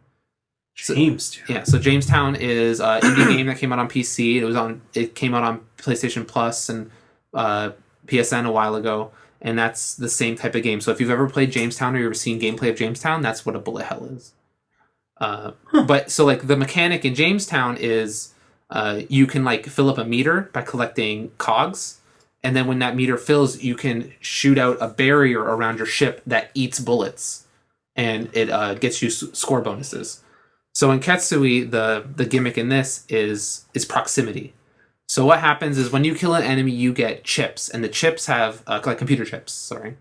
Jamestown.
Yeah, so Jamestown is an indie game that came out on PC. It came out on PlayStation Plus and PSN a while ago, and that's the same type of game. So if you've ever played Jamestown or you've ever seen gameplay of Jamestown, that's what a bullet hell is. But so like the mechanic in Jamestown is you can like fill up a meter by collecting cogs, and then when that meter fills, you can shoot out a barrier around your ship that eats bullets, and it gets you score bonuses. So in Ketsui, the gimmick in this is proximity. So what happens is when you kill an enemy, you get chips, and the chips have like computer chips. Sorry,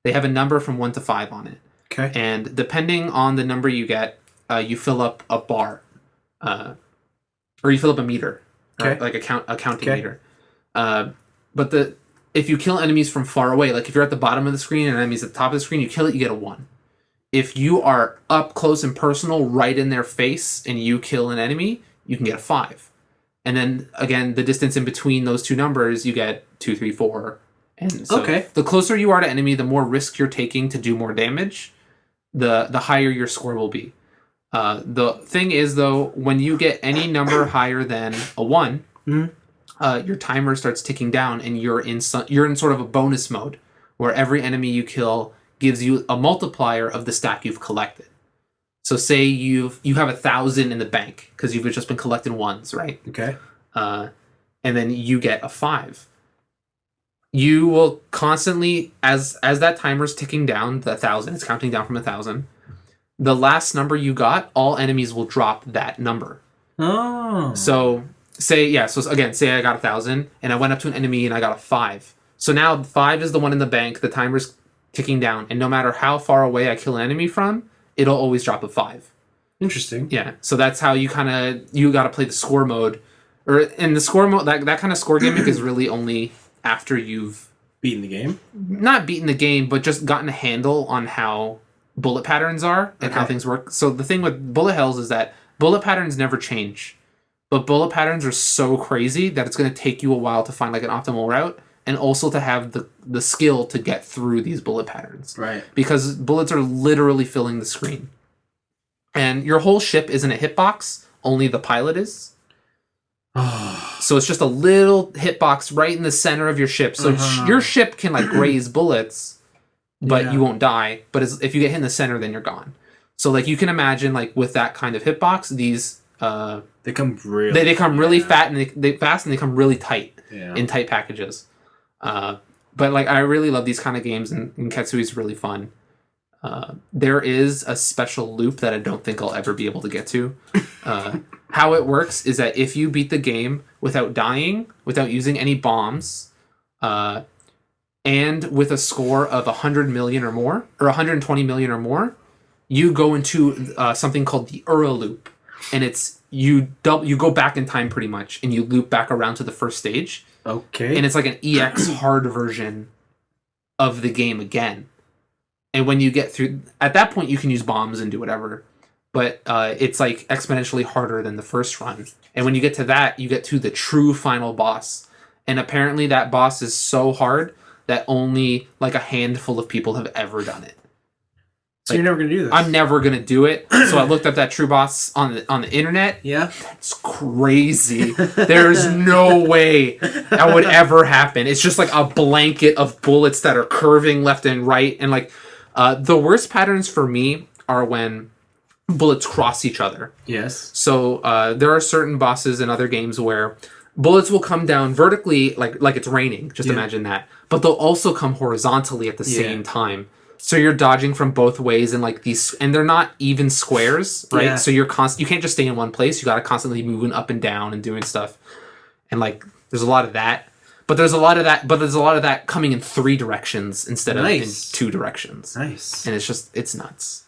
they have a number from 1 to 5 on it.
Okay.
And depending on the number you get, you fill up a bar, or you fill up a meter,
okay,
like a counting meter. But if you kill enemies from far away, like if you're at the bottom of the screen and enemies at the top of the screen, you kill it, you get a 1. If you are up close and personal, right in their face, and you kill an enemy, you can get a 5. And then again, the distance in between those two numbers, you get 2, 3, 4. And so the closer you are to enemy, the more risk you're taking to do more damage, the higher your score will be. The thing is, though, when you get any number higher than a 1, your timer starts ticking down, and you're in sort of a bonus mode where every enemy you kill gives you a multiplier of the stack you've collected. So say you have 1,000 in the bank because you've just been collecting 1s, right?
Okay.
And then you get a 5. You will constantly, as that timer's ticking down, the 1,000, it's counting down from 1,000. The last number you got, all enemies will drop that number.
Oh.
So say I got 1,000 and I went up to an enemy and I got a 5. So now 5 is the one in the bank, the timer's ticking down, and no matter how far away I kill an enemy from, it'll always drop a 5.
Interesting.
Yeah. So that's how you got to play the score mode. Or in the score mode, that kind of score gimmick is really only after you've
beaten the game.
Not beaten the game, but just gotten a handle on how bullet patterns are and how things work. So the thing with bullet hells is that bullet patterns never change, but bullet patterns are so crazy that it's going to take you a while to find like an optimal route, and also to have the skill to get through these bullet patterns.
Right.
Because bullets are literally filling the screen. And your whole ship isn't a hitbox, only the pilot is. So it's just a little hitbox right in the center of your ship. So your ship can like graze bullets, but you won't die. But if you get hit in the center, then you're gone. So like you can imagine like with that kind of hitbox, these
they come really
they come really fat and they fast, and they come really tight in tight packages. But like I really love these kind of games, and Ketsui is really fun. There is a special loop that I don't think I'll ever be able to get to. How it works is that if you beat the game without dying, without using any bombs, and with a score of 100 million or more, or 120 million or more, you go into something called the Ura loop. And it's you go back in time pretty much, and you loop back around to the first stage.
Okay.
And it's like an EX hard version of the game again. And when you get through, at that point, you can use bombs and do whatever. But it's like exponentially harder than the first run. And when you get to that, you get to the true final boss. And apparently that boss is so hard that only like a handful of people have ever done it.
So you're never going to do this?
I'm never going to do it. So I looked up that true boss on the internet.
Yeah.
It's crazy. There's no way that would ever happen. It's just like a blanket of bullets that are curving left and right. And like the worst patterns for me are when bullets cross each other.
Yes.
So there are certain bosses in other games where bullets will come down vertically like it's raining. Just imagine that. But they'll also come horizontally at the same time. So you're dodging from both ways, and like these, and they're not even squares, right?
Yeah.
So you can't just stay in one place. You got to constantly moving up and down and doing stuff. And like, there's a lot of that, but there's a lot of that coming in 3 directions instead of in 2 directions.
Nice.
And it's nuts.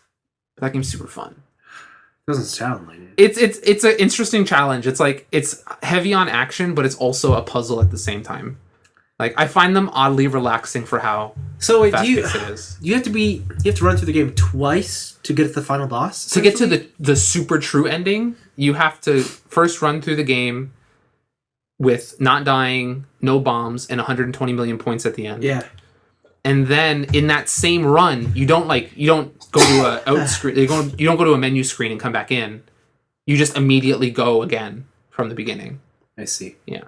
But that game's super fun.
Doesn't sound like it.
It's an interesting challenge. It's like, it's heavy on action, but it's also a puzzle at the same time. Like, I find them oddly relaxing for how fast-paced it is.
You have to run through the game twice to get to the final boss?
To get to the super true ending, you have to first run through the game with not dying, no bombs, and 120 million points at the end.
Yeah.
And then in that same run, you don't go to a out screen. You don't go to a menu screen and come back in. You just immediately go again from the beginning.
I see.
Yeah.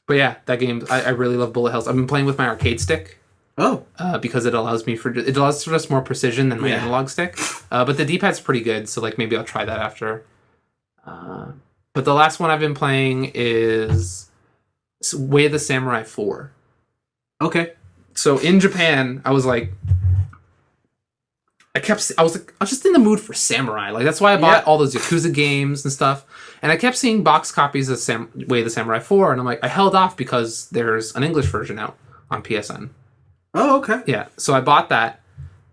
But yeah, that game, I really love bullet hells. I've been playing with my arcade stick
Oh.
Because it allows for just more precision than my analog stick. But the D-pad's pretty good, so like maybe I'll try that after. But the last one I've been playing is Way of the Samurai 4.
Okay.
So in Japan, I was like, I was just in the mood for samurai. Like that's why I bought all those Yakuza games and stuff. And I kept seeing box copies of Way of the Samurai 4, and I'm like, I held off because there's an English version out on PSN.
Oh, okay.
Yeah, so I bought that,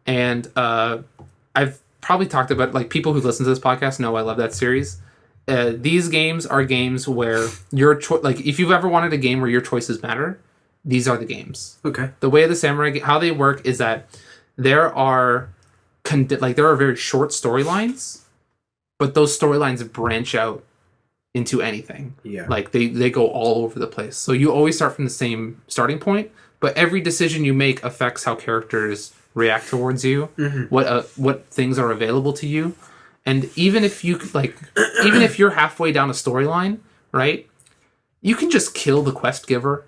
and I've probably talked about, like, people who listen to this podcast know I love that series. These games are games where like, if you've ever wanted a game where your choices matter, these are the games.
Okay.
The Way of the Samurai, how they work is that there are very short storylines, but those storylines branch out into anything.
Yeah.
Like they go all over the place. So you always start from the same starting point, but every decision you make affects how characters react towards you, what things are available to you. And even if you're halfway down a storyline, right? You can just kill the quest giver.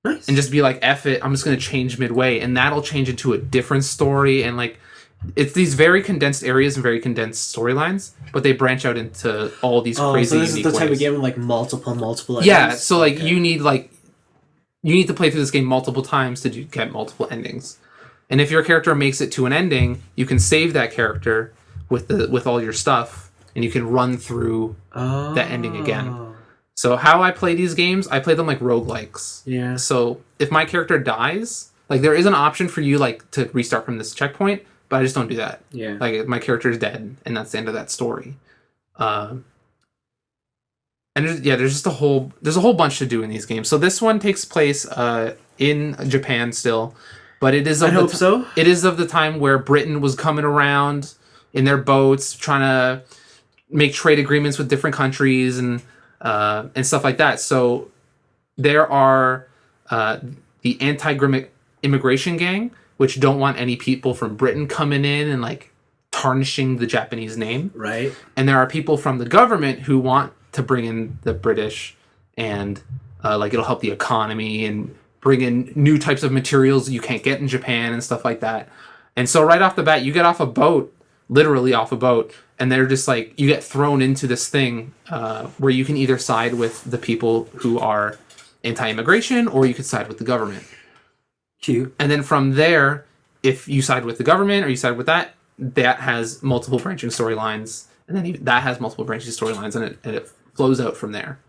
Nice.
And just be like, F it, I'm just going to change midway, and that'll change into a different story. And like, it's these very condensed areas and very condensed storylines, but they branch out into all these crazy.
So this is the type
ways.
of game with like multiple.
Yeah,
endings?
so like you need to play through this game multiple times to get multiple endings. And if your character makes it to an ending, you can save that character with all your stuff, and you can run through that ending again. So how I play these games, I play them like roguelikes.
Yeah.
So if my character dies, like there is an option for you like to restart from this checkpoint, but I just don't do that.
Yeah.
Like my character is dead, and that's the end of that story. And there's just a whole bunch to do in these games. So this one takes place in Japan still, but it is.
so.
It is of the time where Britain was coming around in their boats, trying to make trade agreements with different countries and stuff like that. So there are the anti-immigration gang, which don't want any people from Britain coming in and like tarnishing the Japanese name.
Right.
And there are people from the government who want to bring in the British and like it'll help the economy and bring in new types of materials you can't get in Japan and stuff like that. And so right off the bat, you get off a boat, literally off a boat, and they're just like, you get thrown into this thing where you can either side with the people who are anti-immigration or you could side with the government.
Cute.
And then from there, if you side with the government or you side with that has multiple branching storylines. And then that has multiple branching storylines, and it flows out from there.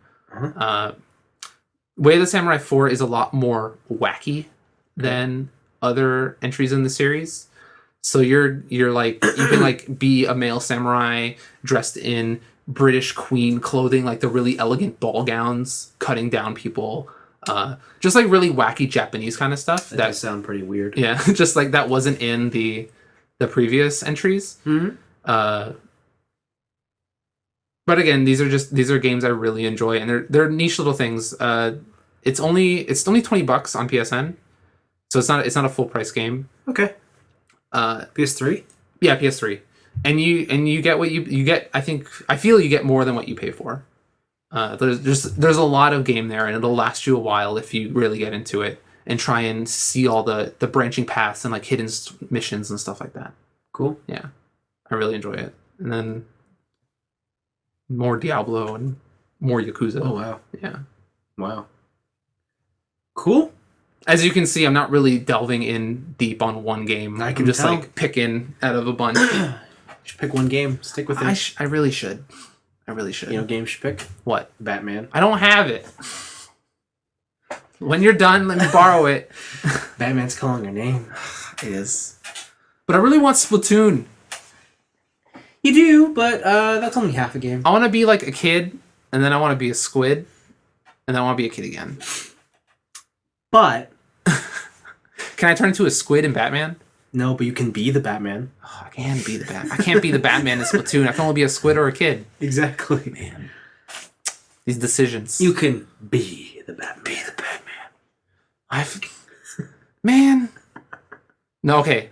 Way of the Samurai 4 is a lot more wacky than other entries in the series. So you're like, you can like be a male samurai dressed in British queen clothing, like the really elegant ball gowns, cutting down people. Just like really wacky Japanese kind of stuff.
That does sound pretty weird.
Yeah, just like that wasn't in the previous entries. But again, these are games I really enjoy, and they're niche little things. It's only $20 on PSN, so it's not a full price game.
Okay. PS3?
Yeah, PS3. And you get what you get. I feel you get more than what you pay for. There's a lot of game there, and it'll last you a while if you really get into it and try and see all the branching paths and like hidden missions and stuff like that.
Cool.
Yeah, I really enjoy it. And then more Diablo and more Yakuza.
Oh wow.
Yeah.
Wow. Cool.
As you can see, I'm not really delving in deep on one game.
I can
I'm just
tell.
like picking out of a bunch.
You should pick one game. Stick with it.
I really should. You know,
game you should pick?
What?
Batman.
I don't have it. When you're done, let me borrow it.
Batman's calling your name.
It is. But I really want Splatoon.
You do, but that's only half a game.
I want to be like a kid, and then I want to be a squid, and then I want to be a kid again.
But
can I turn into a squid in Batman?
No, but you can be the Batman.
Oh, I can be the Batman. I can't be the Batman in Splatoon. I can only be a squid or a kid.
Exactly.
Man. These decisions.
You can be the Batman.
Be the Batman. Man. No, okay.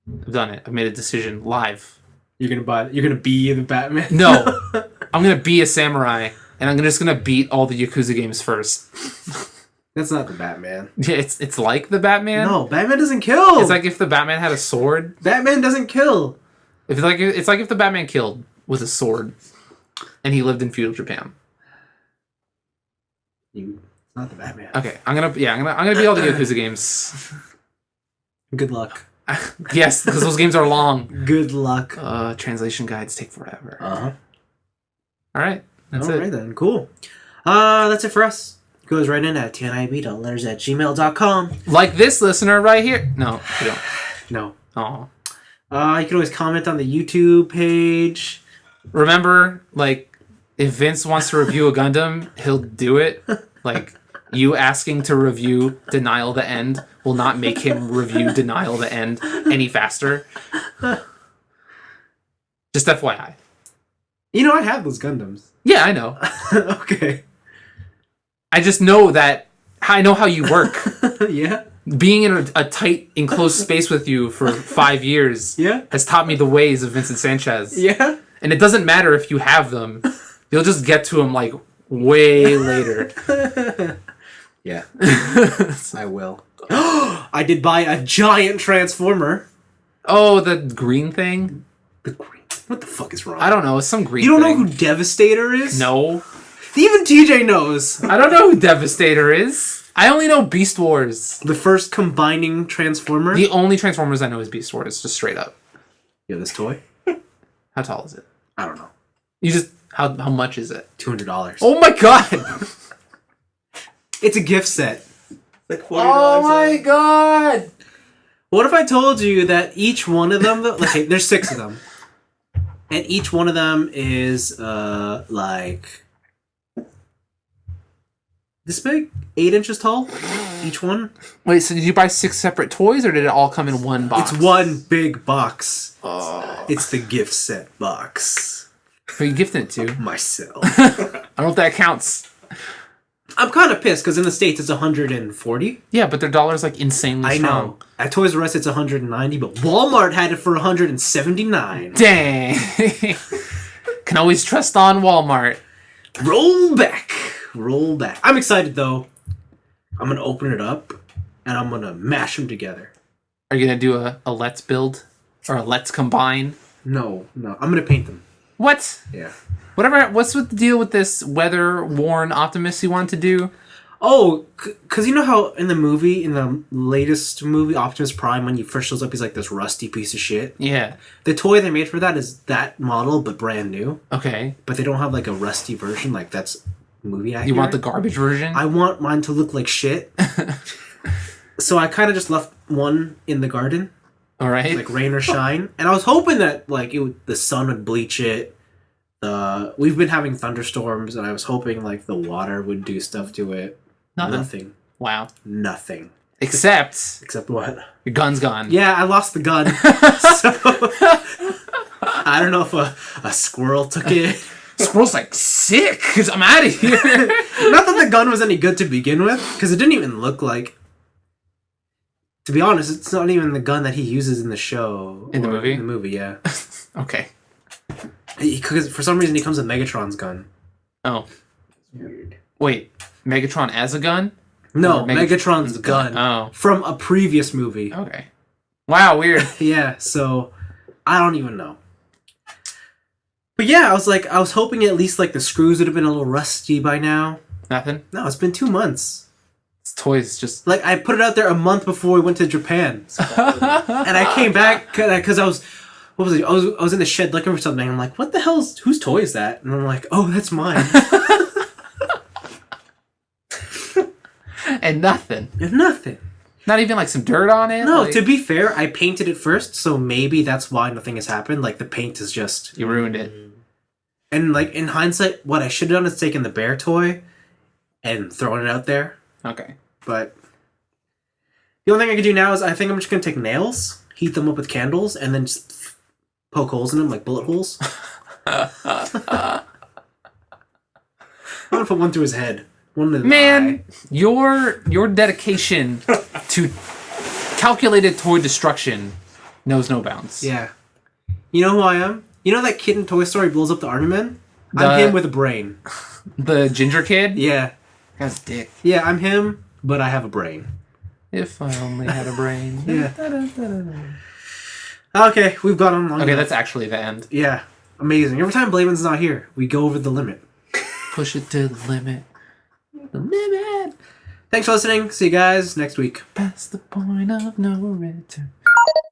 I've done it. I've made a decision live.
You're gonna be the Batman?
No. I'm gonna be a samurai, and I'm just gonna beat all the Yakuza games first.
That's not the Batman.
Yeah, it's like the Batman.
No, Batman doesn't kill.
It's like if the Batman had a sword.
Batman doesn't kill.
It's like if the Batman killed with a sword, and he lived in feudal Japan.
It's not the Batman.
Okay, I'm gonna beat all the Yakuza games.
Good luck.
Yes, because those games are long.
Good luck.
Translation guides take forever.
Uh-huh.
All right, that's it.
All right then, cool. That's it for us. Goes right in at tniab.letters@gmail.com.
Like this listener right here. No, you don't.
No.
Oh.
You can always comment on the YouTube page.
Remember, like, if Vince wants to review a Gundam, he'll do it. Like, you asking to review Denial the End will not make him review Denial the End any faster. Just FYI.
You know, I have those Gundams.
Yeah, I know.
Okay.
I just know that I know how you work.
Yeah?
Being in a tight, enclosed space with you for 5 years has taught me the ways of Vincent Sanchez.
Yeah?
And it doesn't matter if you have them. You'll just get to them, like, way later.
Yeah. I will. I did buy a giant transformer.
Oh, the green thing?
The green. What the fuck is wrong?
I don't know. It's some green
You don't
thing.
know who Devastator is?
No.
Even TJ knows.
I don't know who Devastator is. I only know Beast Wars.
The first combining transformer.
The only Transformers I know is Beast Wars, just straight up.
You have this toy?
How tall is it?
I don't know.
You just... How much is it?
$200.
Oh my god!
It's a gift set.
Like $40.
Oh my god!
What if I told you that each one of them... Okay, there's 6 of them. And each one of them is, like... this big? 8 inches tall? Each one?
Wait, so did you buy 6 separate toys, or did it all come in one box?
It's one big box.
Oh.
It's the gift set box.
Who are you gifting it to?
Myself.
I don't know if that counts.
I'm kind of pissed, because in the States it's 140.
Yeah, but their dollar's like insanely
I
strong.
know. At Toys R Us it's 190, but Walmart had it for 179.
Dang. Can always trust on Walmart.
Roll back. Roll back. I'm excited, though. I'm going to open it up, and I'm going to mash them together.
Are you going to do a let's build? Or a let's combine?
No. I'm going to paint them.
What?
Yeah.
What's with the deal with this weather-worn Optimus you want to do?
Oh, because you know how in the latest movie, Optimus Prime, when he first shows up, he's like this rusty piece of shit?
Yeah.
The toy they made for that is that model, but brand new.
Okay.
But they don't have like a rusty version, like that's movie accurate.
You want the garbage version?
I want mine to look like shit. So I kind of just left one in the garden.
All right.
Like rain or shine. And I was hoping that like the sun would bleach it. We've been having thunderstorms, and I was hoping like the water would do stuff to it. Nothing.
Wow.
Nothing.
Except
what? Your
gun's gone.
Yeah, I lost the gun. So I don't know if a squirrel took it.
Squirrel's like, sick, because I'm out of here.
Not that the gun was any good to begin with, because it didn't even look like... To be honest, it's not even the gun that he uses in the show.
In the movie?
In the movie, yeah.
Okay.
Because for some reason he comes with Megatron's gun.
Oh.
Weird.
Wait, Megatron as a gun?
No,
Or
Megatron's gun.
Oh.
From a previous movie.
Okay. Wow, weird.
Yeah, so I don't even know. But yeah, I was hoping at least like the screws would have been a little rusty by now.
Nothing?
No, it's been 2 months.
This toy's just...
Like, I put it out there a month before we went to Japan. And I came back because I was... What was it? I was in the shed looking for something. I'm like, what the whose toy is that? And I'm like, oh, that's mine.
And nothing.
And nothing.
Not even like some dirt on it?
No,
like...
to be fair, I painted it first, so maybe that's why nothing has happened. Like, the paint is just...
You ruined it.
And, like, in hindsight, what I should have done is taken the bear toy and thrown it out there.
Okay.
But the only thing I can do now is I think I'm just going to take nails, heat them up with candles, and then just poke holes in them like bullet holes. I'm going to put one through his head. One in the eye.
Your dedication to calculated toy destruction knows no bounds.
Yeah. You know who I am? You know that kid in Toy Story blows up the Army Men? I'm him with a brain.
The ginger kid?
Yeah.
That's dick.
Yeah, I'm him but I have a brain.
If I only had a brain.
Yeah. Okay, we've gone on long
Okay,
enough.
that's actually the end.
Yeah, amazing. Every time Blaven's not here, we go over the limit.
Push it to the limit. The limit.
Thanks for listening. See you guys next week.
Past the point of no return.